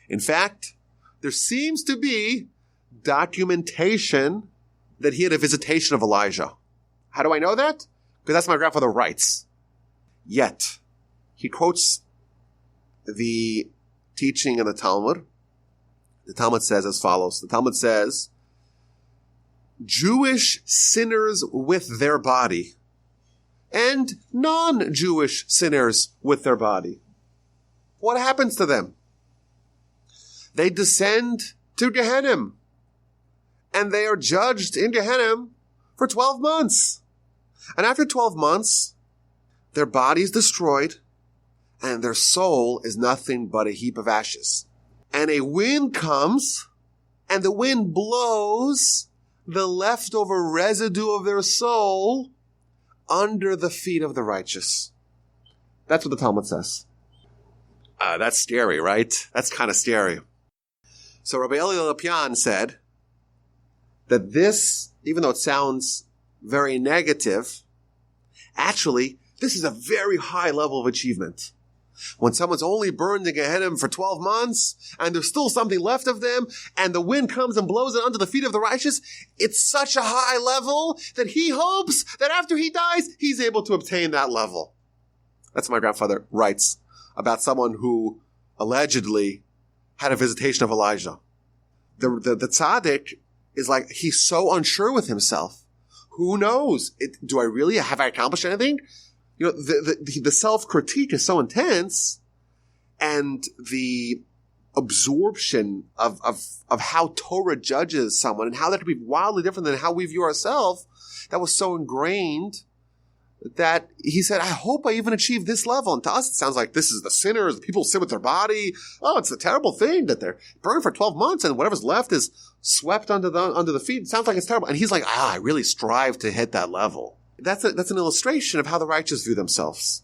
In fact, there seems to be documentation that he had a visitation of Elijah. How do I know that? Because that's what my grandfather writes. Yet, he quotes the teaching in the Talmud. The Talmud says as follows. The Talmud says, Jewish sinners with their body and non-Jewish sinners with their body. What happens to them? They descend to Gehenna, and they are judged in Gehenna for 12 months. And after 12 months, their body is destroyed, and their soul is nothing but a heap of ashes. And a wind comes, and the wind blows the leftover residue of their soul under the feet of the righteous. That's what the Talmud says. That's scary, right? That's kind of scary. So Rabbi Eli Lopian said that this, even though it sounds very negative, actually, this is a very high level of achievement. When someone's only burned in Gehenna for 12 months, and there's still something left of them, and the wind comes and blows it under the feet of the righteous, it's such a high level that he hopes that after he dies, he's able to obtain that level. That's what my grandfather writes about someone who allegedly had a visitation of Elijah. The tzaddik is like, he's so unsure with himself. Who knows? Have I accomplished anything? You know, the self-critique is so intense, and the absorption of how Torah judges someone and how that could be wildly different than how we view ourselves, that was so ingrained that he said, I hope I even achieve this level. And to us, it sounds like this is the sinners, the people who sin with their body. Oh, it's a terrible thing that they're burned for 12 months and whatever's left is swept under the feet. It sounds like it's terrible. And he's like, I really strive to hit that level. That's an illustration of how the righteous view themselves.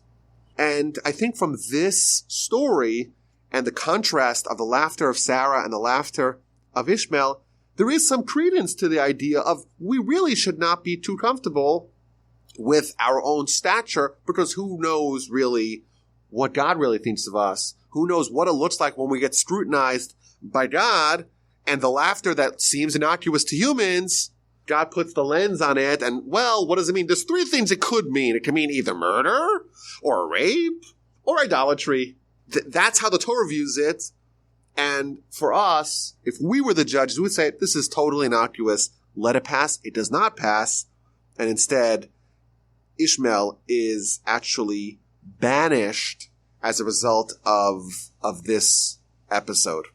And I think from this story and the contrast of the laughter of Sarah and the laughter of Ishmael, there is some credence to the idea of we really should not be too comfortable with our own stature, because who knows really what God really thinks of us? Who knows what it looks like when we get scrutinized by God, and the laughter that seems innocuous to humans, God puts the lens on it, and, well, what does it mean? There's three things it could mean. It can mean either murder, or rape, or idolatry. That's how the Torah views it. And for us, if we were the judges, we would say, this is totally innocuous. Let it pass. It does not pass. And instead, Ishmael is actually banished as a result of this episode.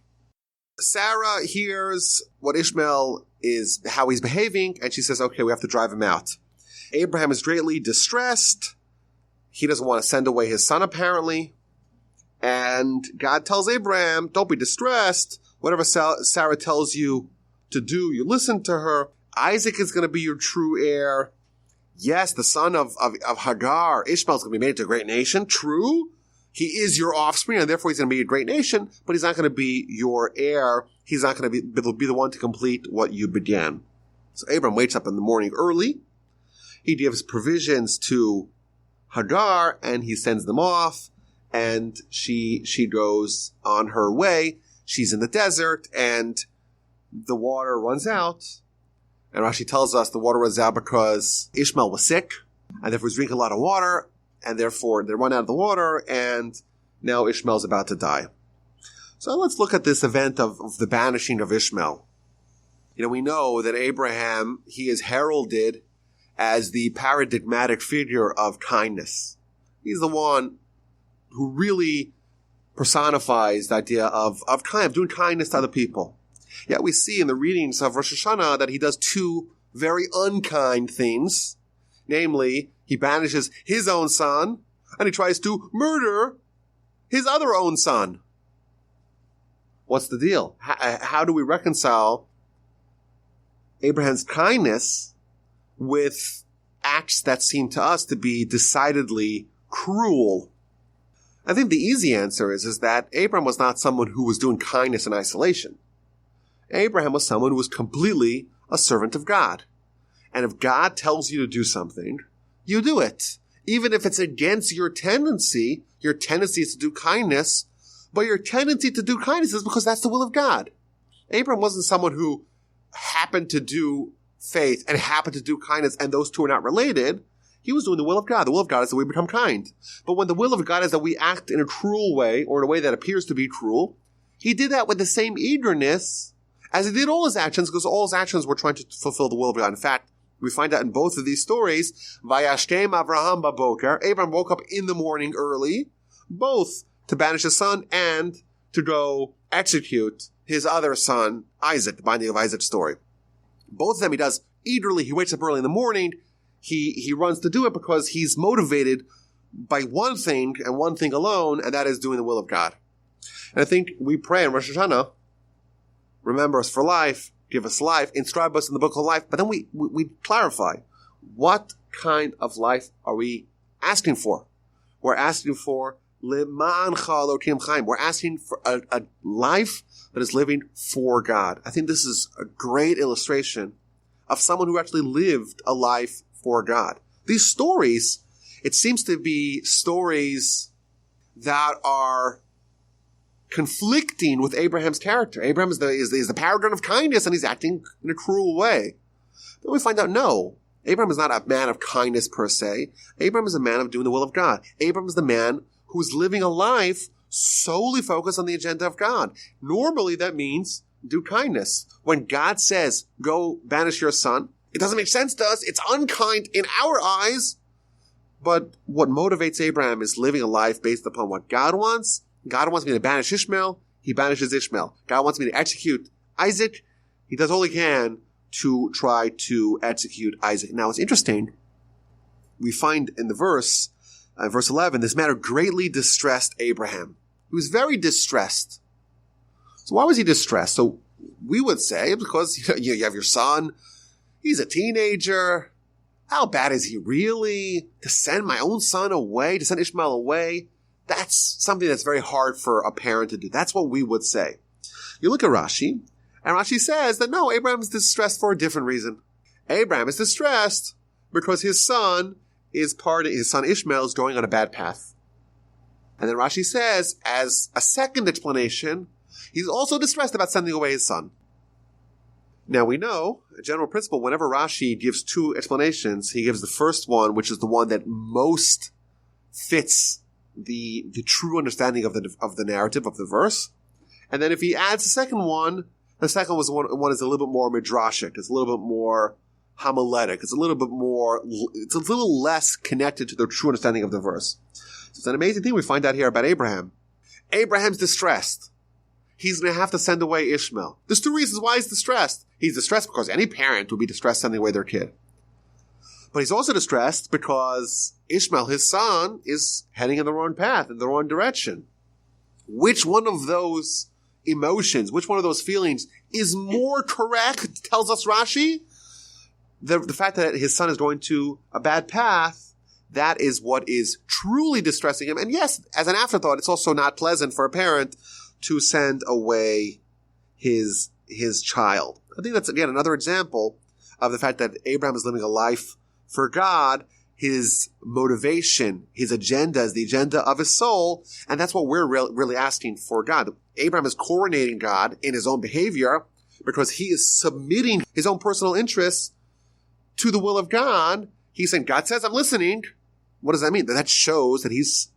Sarah hears what Ishmael is, how he's behaving, and she says, okay, we have to drive him out. Abraham is greatly distressed. He doesn't want to send away his son, apparently. And God tells Abraham, don't be distressed. Whatever Sarah tells you to do, you listen to her. Isaac is going to be your true heir. Yes, the son of Hagar, Ishmael, is going to be made into a great nation. True. He is your offspring, and therefore he's going to be a great nation, but he's not going to be your heir. He's not going to be the one to complete what you began. So Abram wakes up in the morning early. He gives provisions to Hagar, and he sends them off, and she goes on her way. She's in the desert, and the water runs out. And Rashi tells us the water runs out because Ishmael was sick, and therefore he's drinking a lot of water, and therefore they run out of the water, and now Ishmael's about to die. So let's look at this event of the banishing of Ishmael. You know, we know that Abraham, he is heralded as the paradigmatic figure of kindness. He's the one who really personifies the idea of doing kindness to other people. Yet we see in the readings of Rosh Hashana that he does two very unkind things. Namely, he banishes his own son, and he tries to murder his other own son. What's the deal? How do we reconcile Abraham's kindness with acts that seem to us to be decidedly cruel? I think the easy answer is that Abraham was not someone who was doing kindness in isolation. Abraham was someone who was completely a servant of God. And if God tells you to do something, you do it. Even if it's against your tendency is to do kindness, but your tendency to do kindness is because that's the will of God. Abraham wasn't someone who happened to do faith and happened to do kindness, and those two are not related. He was doing the will of God. The will of God is that we become kind. But when the will of God is that we act in a cruel way, or in a way that appears to be cruel, he did that with the same eagerness as he did all his actions, because all his actions were trying to fulfill the will of God. In fact, we find out in both of these stories, Vayashkem Avraham Baboker, Abraham woke up in the morning early, both to banish his son and to go execute his other son, Isaac, the binding of Isaac's story. Both of them he does eagerly. He wakes up early in the morning. He runs to do it because he's motivated by one thing and one thing alone, and that is doing the will of God. And I think we pray in Rosh Hashana, remember us for life, give us life, inscribe us in the book of life, but then we clarify, what kind of life are we asking for? We're asking for Le'ma'ancha Elokim chaim. We're asking for a life that is living for God. I think this is a great illustration of someone who actually lived a life for God. These stories, it seems to be stories that are conflicting with Abraham's character. Abraham is the paragon of kindness, and he's acting in a cruel way. Then we find out, no, Abraham is not a man of kindness per se. Abraham is a man of doing the will of God. Abraham is the man who is living a life solely focused on the agenda of God. Normally that means do kindness. When God says, go banish your son, it doesn't make sense to us. It's unkind in our eyes. But what motivates Abraham is living a life based upon what God wants. God wants me to banish Ishmael. He banishes Ishmael. God wants me to execute Isaac. He does all he can to try to execute Isaac. Now, it's interesting. We find in the verse 11, this matter greatly distressed Abraham. He was very distressed. So why was he distressed? So we would say because you have your son. He's a teenager. How bad is he really? To send my own son away, to send Ishmael away? That's something that's very hard for a parent to do. That's what we would say. You look at Rashi, and Rashi says that no, Abraham is distressed for a different reason. Abraham is distressed because his son Ishmael is going on a bad path. And then Rashi says, as a second explanation, he's also distressed about sending away his son. Now we know, a general principle, whenever Rashi gives two explanations, he gives the first one, which is the one that most fits the true understanding of the narrative of the verse. And then if he adds the second one is a little bit more midrashic. It's a little bit more homiletic. It's a little less connected to the true understanding of the verse. So it's an amazing thing we find out here about Abraham. Abraham's distressed. He's going to have to send away Ishmael. There's two reasons why he's distressed. He's distressed because any parent would be distressed sending away their kid. But he's also distressed because Ishmael, his son, is heading in the wrong path, in the wrong direction. Which one of those emotions, which one of those feelings is more correct, tells us Rashi? The fact that his son is going to a bad path, that is what is truly distressing him. And yes, as an afterthought, it's also not pleasant for a parent to send away his child. I think that's, again, another example of the fact that Abraham is living a life for God. His motivation, his agenda is the agenda of his soul, and that's what we're really asking for God. Abraham is coronating God in his own behavior because he is submitting his own personal interests to the will of God. He's saying, God says, I'm listening. What does that mean? That shows that he's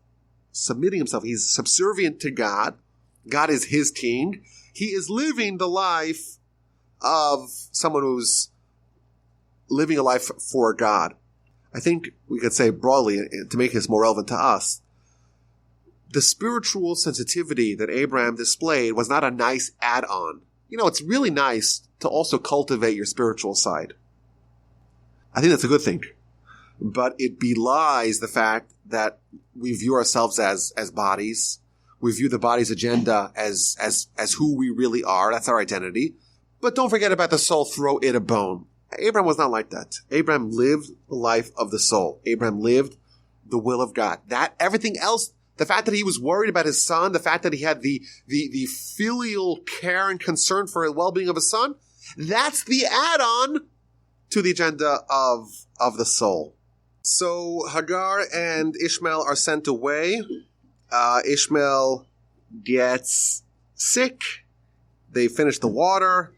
submitting himself. He's subservient to God. God is his king. He is living the life of someone who's living a life for God. I think we could say broadly, to make this more relevant to us, the spiritual sensitivity that Abraham displayed was not a nice add-on. It's really nice to also cultivate your spiritual side. I think that's a good thing. But it belies the fact that we view ourselves as bodies. We view the body's agenda as who we really are. That's our identity. But don't forget about the soul, throw it a bone. Abraham was not like that. Abraham lived the life of the soul. Abraham lived the will of God. That, everything else, the fact that he was worried about his son, the fact that he had the filial care and concern for the well-being of his son, that's the add-on to the agenda of the soul. So Hagar and Ishmael are sent away. Ishmael gets sick. They finish the water,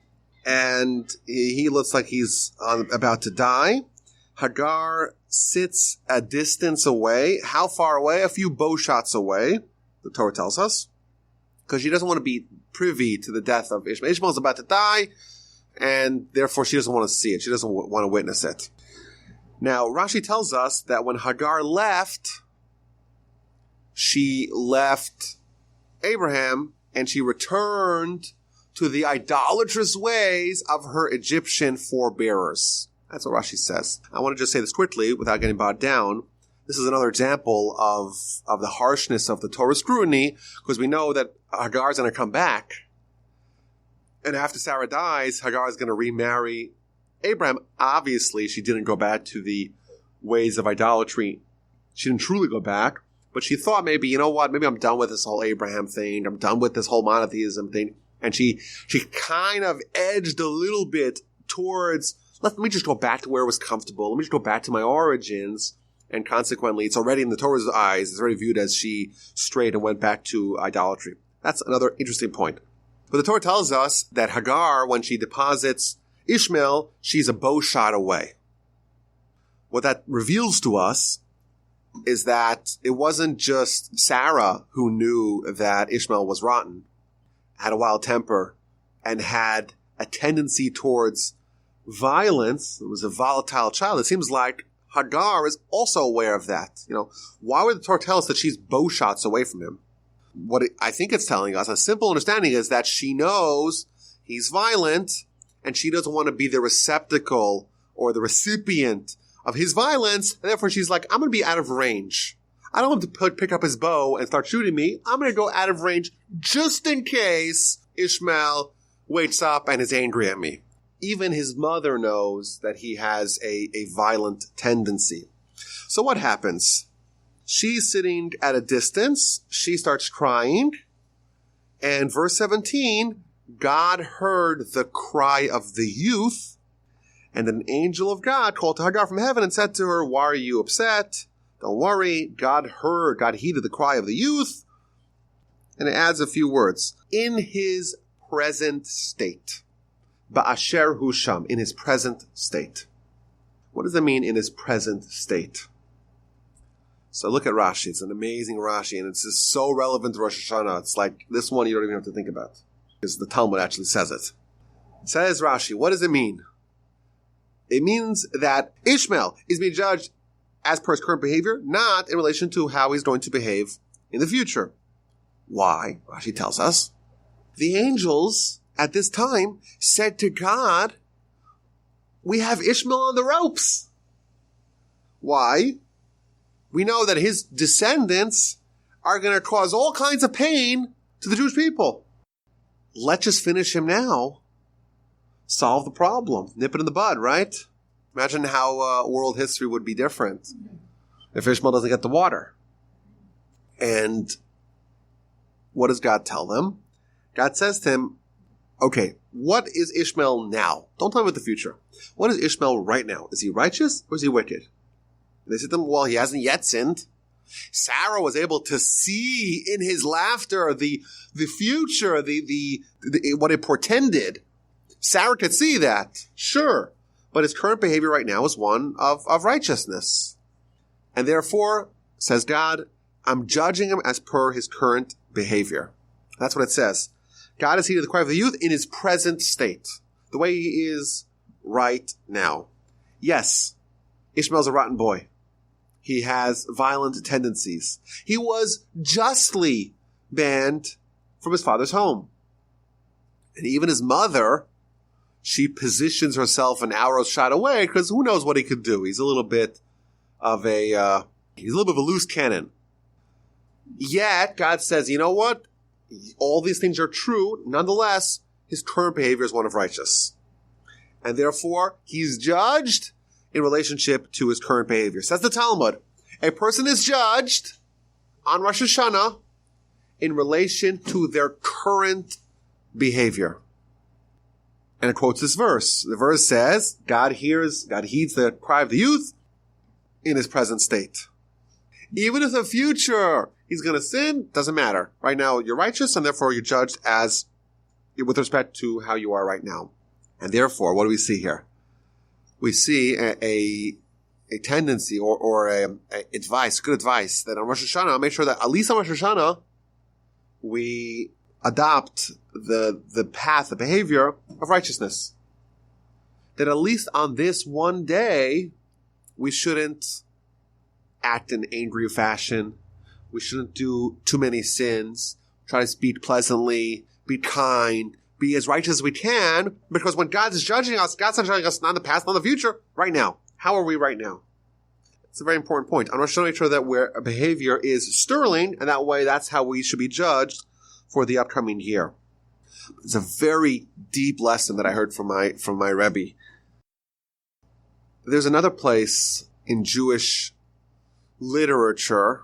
and he looks like he's about to die. Hagar sits a distance away. How far away? A few bow shots away, the Torah tells us, because she doesn't want to be privy to the death of Ishmael. Ishmael's about to die, and therefore she doesn't want to see it. She doesn't want to witness it. Now, Rashi tells us that when Hagar left, she left Abraham, and she returned to the idolatrous ways of her Egyptian forebearers. That's what Rashi says. I want to just say this quickly without getting bogged down. This is another example of the harshness of the Torah scrutiny, because we know that Hagar is going to come back. And after Sarah dies, Hagar is going to remarry Abraham. Obviously, she didn't go back to the ways of idolatry. She didn't truly go back, But she thought maybe, you know what, maybe I'm done with this whole Abraham thing. I'm done with this whole monotheism thing. And she kind of edged a little bit towards, let me just go back to where it was comfortable. Let me just go back to my origins. And consequently, it's already in the Torah's eyes, it's already viewed as she strayed and went back to idolatry. That's another interesting point. But the Torah tells us that Hagar, when she deposits Ishmael, she's a bow shot away. What that reveals to us is that it wasn't just Sarah who knew that Ishmael was rotten, had a wild temper, and had a tendency towards violence. It was a volatile child. It seems like Hagar is also aware of that. Why would the Torah tell us that she's bow shots away from him? What I think it's telling us, a simple understanding, is that she knows he's violent, and she doesn't want to be the receptacle or the recipient of his violence, and therefore she's like, I'm going to be out of range. I don't want him to pick up his bow and start shooting me. I'm going to go out of range just in case Ishmael wakes up and is angry at me. Even his mother knows that he has a violent tendency. So what happens? She's sitting at a distance. She starts crying. And verse 17, God heard the cry of the youth. And an angel of God called to Hagar from heaven and said to her, why are you upset? Don't worry. God heeded the cry of the youth. And it adds a few words. In his present state. Ba'asher hu sham, in his present state. What does that mean, in his present state? So look at Rashi. It's an amazing Rashi, and it's just so relevant to Rosh Hashana. It's like this one you don't even have to think about, because the Talmud actually says it. It says Rashi, what does it mean? It means that Ishmael is being judged as per his current behavior, not in relation to how he's going to behave in the future. Why? Rashi tells us. The angels at this time said to God, we have Ishmael on the ropes. Why? We know that his descendants are going to cause all kinds of pain to the Jewish people. Let's just finish him now. Solve the problem. Nip it in the bud, right? Imagine how world history would be different if Ishmael doesn't get the water. And what does God tell them? God says to him, okay, what is Ishmael now? Don't tell me about the future. What is Ishmael right now? Is he righteous or is he wicked? And they said to him, well, he hasn't yet sinned. Sarah was able to see in his laughter the future, the what it portended. Sarah could see that, sure. But his current behavior right now is one of righteousness. And therefore, says God, I'm judging him as per his current behavior. That's what it says. God has heeded the cry of the youth in his present state, the way he is right now. Yes, Ishmael's a rotten boy. He has violent tendencies. He was justly banned from his father's home. And even his mother, she positions herself an arrow shot away because who knows what he could do. He's a little bit of a loose cannon. Yet, God says, you know what? All these things are true. Nonetheless, his current behavior is one of righteous. And therefore, he's judged in relationship to his current behavior. Says the Talmud, a person is judged on Rosh Hashana in relation to their current behavior. And it quotes this verse. The verse says, God heeds the cry of the youth in his present state. Even if in the future he's going to sin, doesn't matter. Right now you're righteous, and therefore you're judged as with respect to how you are right now. And therefore, what do we see here? We see a tendency or good advice that on Rosh Hashana, make sure that at least on Rosh Hashana, we adopt the path, the behavior of righteousness. That at least on this one day, we shouldn't act in angry fashion. We shouldn't do too many sins. Try to speak pleasantly, be kind, be as righteous as we can, because when God is judging us, God's not judging us not in the past, not in the future, right now. How are we right now? It's a very important point. I want to make sure that our behavior is sterling, and that way that's how we should be judged for the upcoming year. It's a very deep lesson that I heard from my Rebbe. There's another place in Jewish literature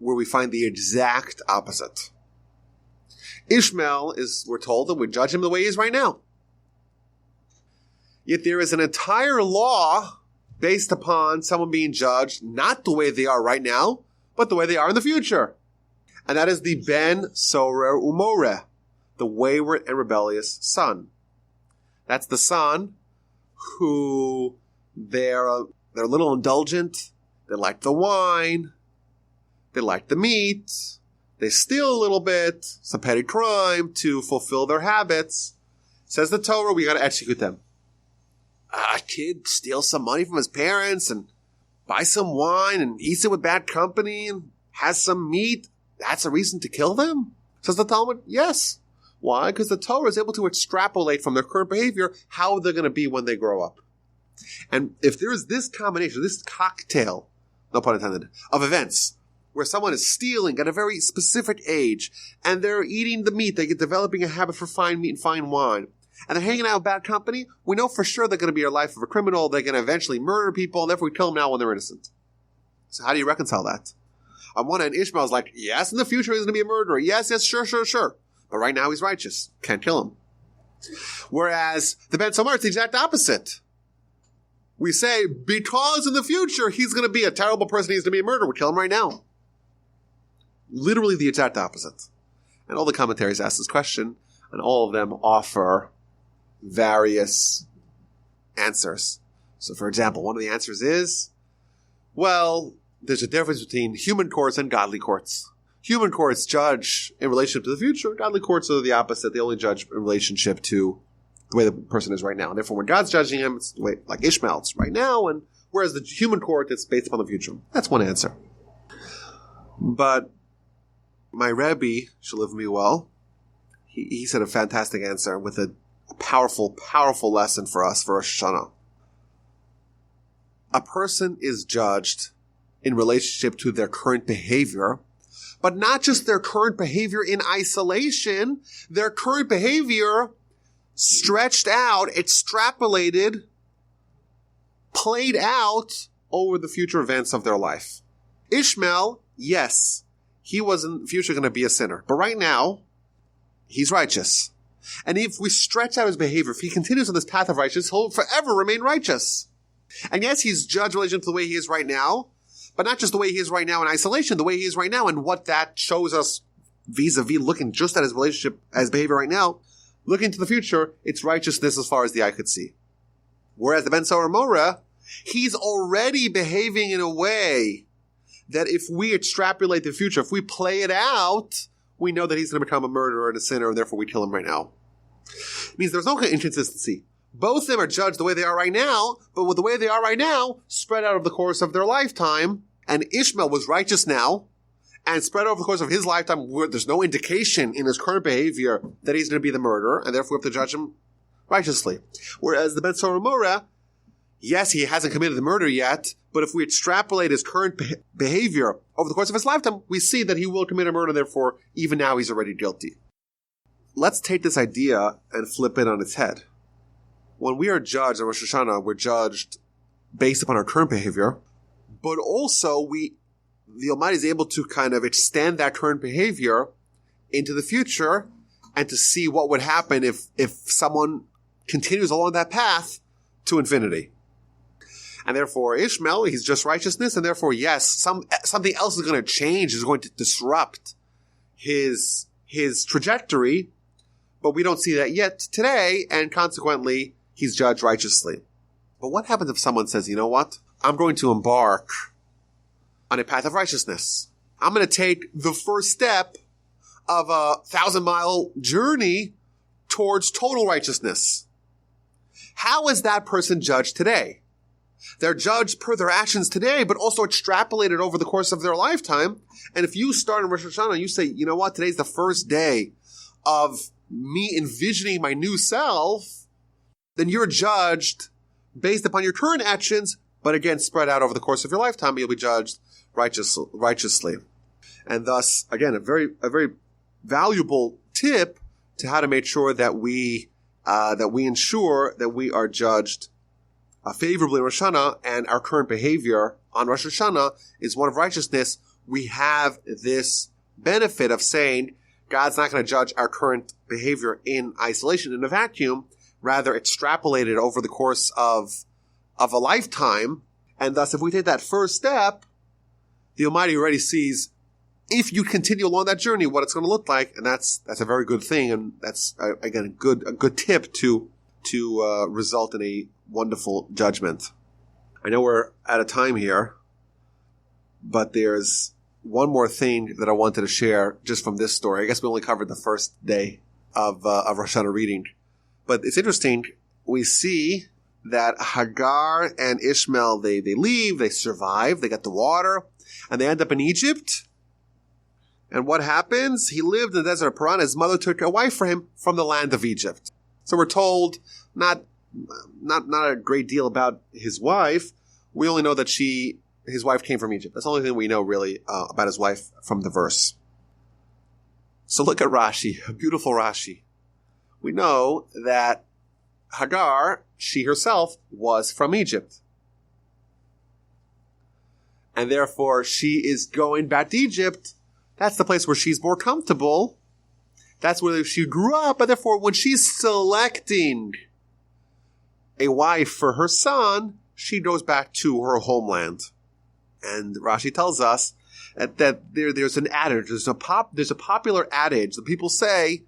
where we find the exact opposite. Ishmael we're told that we judge him the way he is right now. Yet there is an entire law based upon someone being judged not the way they are right now, but the way they are in the future. And that is the Ben Sorer Umoreh, the wayward and rebellious son. That's the son who they're a little indulgent. They like the wine. They like the meat. They steal a little bit, some petty crime to fulfill their habits. Says the Torah, we got to execute them. A kid steals some money from his parents and buys some wine and eats it with bad company and has some meat. That's a reason to kill them? Says the Talmud, yes. Why? Because the Torah is able to extrapolate from their current behavior how they're going to be when they grow up. And if there is this combination, this cocktail, no pun intended, of events where someone is stealing at a very specific age and they're eating the meat, they get developing a habit for fine meat and fine wine, and they're hanging out with bad company, we know for sure they're going to be a life of a criminal, they're going to eventually murder people, and therefore we kill them now when they're innocent. So how do you reconcile that? On one hand, Ishmael's like, yes, in the future he's going to be a murderer. Yes, sure. But right now he's righteous. Can't kill him. Whereas the Ben Somer, it's the exact opposite. We say, because in the future he's going to be a terrible person, he's going to be a murderer, we kill him right now. Literally the exact opposite. And all the commentaries ask this question, and all of them offer various answers. So, for example, one of the answers is, well, there's a difference between human courts and godly courts. Human courts judge in relationship to the future. Godly courts are the opposite. They only judge in relationship to the way the person is right now. And therefore, when God's judging him, it's the way, like Ishmael, it's right now. And whereas the human court, it's based upon the future. That's one answer. But my Rebbe, should live with me well, he said a fantastic answer with a powerful, powerful lesson for us for Rosh Hashana. A person is judged in relationship to their current behavior, but not just their current behavior in isolation, their current behavior stretched out, extrapolated, played out over the future events of their life. Ishmael, yes, he was in the future going to be a sinner, but right now, he's righteous. And if we stretch out his behavior, if he continues on this path of righteousness, he'll forever remain righteous. And yes, he's judged in relation to the way he is right now, but not just the way he is right now in isolation, the way he is right now, and what that shows us vis-a-vis looking just at his relationship, as behavior right now, looking to the future, it's righteousness as far as the eye could see. Whereas the Ben Sorer Umoreh, he's already behaving in a way that if we extrapolate the future, if we play it out, we know that he's going to become a murderer and a sinner, and therefore we kill him right now. It means there's no inconsistency. Both of them are judged the way they are right now, but with the way they are right now, spread out over the course of their lifetime, and Ishmael was righteous now, and spread over the course of his lifetime, where there's no indication in his current behavior that he's going to be the murderer, and therefore we have to judge him righteously. Whereas the Ben Sorer Umoreh, yes, he hasn't committed the murder yet, but if we extrapolate his current behavior over the course of his lifetime, we see that he will commit a murder, therefore even now he's already guilty. Let's take this idea and flip it on its head. When we are judged at Rosh Hashana, we're judged based upon our current behavior, but also the Almighty is able to kind of extend that current behavior into the future and to see what would happen if someone continues along that path to infinity. And therefore, Ishmael, he's just righteousness, and therefore, yes, something else is going to change, is going to disrupt his trajectory, but we don't see that yet today, and consequently, he's judged righteously. But what happens if someone says, you know what? I'm going to embark on a path of righteousness. I'm going to take the first step of a 1,000-mile journey towards total righteousness. How is that person judged today? They're judged per their actions today, but also extrapolated over the course of their lifetime. And if you start in Rosh Hashana and you say, you know what, today's the first day of me envisioning my new self, then you're judged based upon your current actions, but again, spread out over the course of your lifetime, you'll be judged righteously. And thus, again, a very valuable tip to how to make sure that we ensure that we are judged favorably in Rosh Hashanah, and our current behavior on Rosh Hashanah is one of righteousness, we have this benefit of saying God's not going to judge our current behavior in isolation, in a vacuum, rather extrapolated over the course of a lifetime. And thus, if we take that first step, the Almighty already sees, if you continue along that journey, what it's going to look like. And that's a very good thing. And that's, again, a good tip to result in a wonderful judgment. I know we're out of time here, but there's one more thing that I wanted to share just from this story. I guess we only covered the first day of Rosh Hashana reading. But it's interesting. We see that Hagar and Ishmael, they leave, they survive, they get the water, and they end up in Egypt. And what happens? He lived in the desert of Paran. His mother took a wife for him from the land of Egypt. So we're told not a great deal about his wife. We only know that his wife came from Egypt. That's the only thing we know really about his wife from the verse. So look at Rashi, a beautiful Rashi. We know that Hagar, she herself, was from Egypt. And therefore she is going back to Egypt. That's the place where she's more comfortable. That's where she grew up. But therefore when she's selecting a wife for her son, she goes back to her homeland. And Rashi tells us that there's an adage, there's a popular adage that people say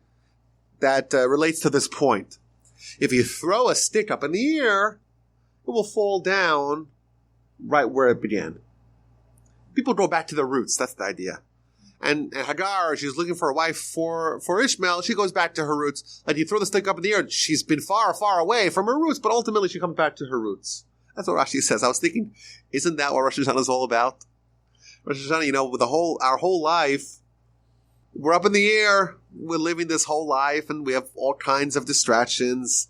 that relates to this point. If you throw a stick up in the air, it will fall down right where it began. People go back to their roots. That's the idea. And Hagar, she's looking for a wife for Ishmael. She goes back to her roots. Like you throw the stick up in the air, she's been far, far away from her roots, but ultimately she comes back to her roots. That's what Rashi says. I was thinking, isn't that what Rosh Hashana is all about? Rosh Hashana, with our whole life, we're up in the air. We're living this whole life, and we have all kinds of distractions.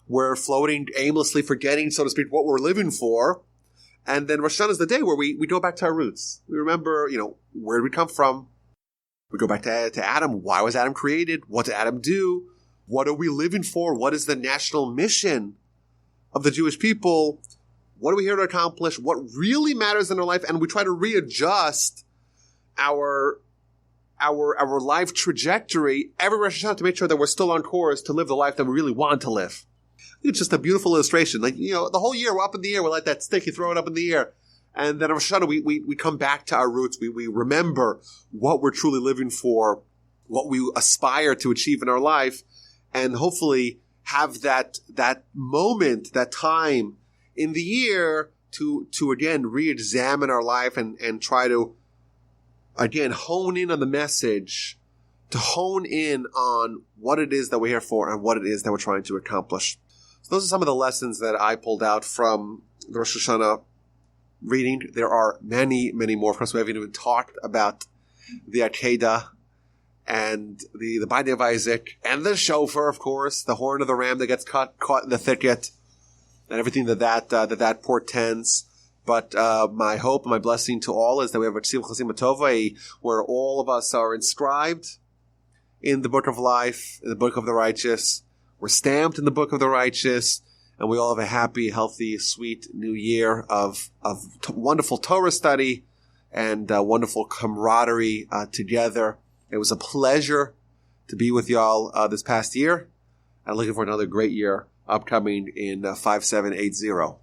We're floating aimlessly, forgetting, so to speak, what we're living for. And then Rosh Hashana is the day where we go back to our roots. We remember, where did we come from? We go back to Adam. Why was Adam created? What did Adam do? What are we living for? What is the national mission of the Jewish people? What are we here to accomplish? What really matters in our life? And we try to readjust our life trajectory every Rosh Hashana to make sure that we're still on course to live the life that we really want to live. It's just a beautiful illustration. The whole year we're up in the air. We're like that stick. You throw it up in the air. And then Rosh Hashana, we come back to our roots. We remember what we're truly living for, what we aspire to achieve in our life, and hopefully have that moment, that time in the year to again re-examine our life and try to again hone in on the message, to hone in on what it is that we're here for and what it is that we're trying to accomplish. So those are some of the lessons that I pulled out from the Rosh Hashana reading. There are many, many more. Of course, we haven't even talked about the Akedah and the binding of Isaac and the shofar, of course, the horn of the ram that gets caught in the thicket, and everything that portends. But my hope and my blessing to all is that we have a Tzim Chasim Tova, where all of us are inscribed in the book of life, in the book of the righteous. We're stamped in the book of the righteous, and we all have a happy, healthy, sweet new year of wonderful Torah study and wonderful camaraderie together. It was a pleasure to be with y'all this past year. I'm looking for another great year upcoming in 5780.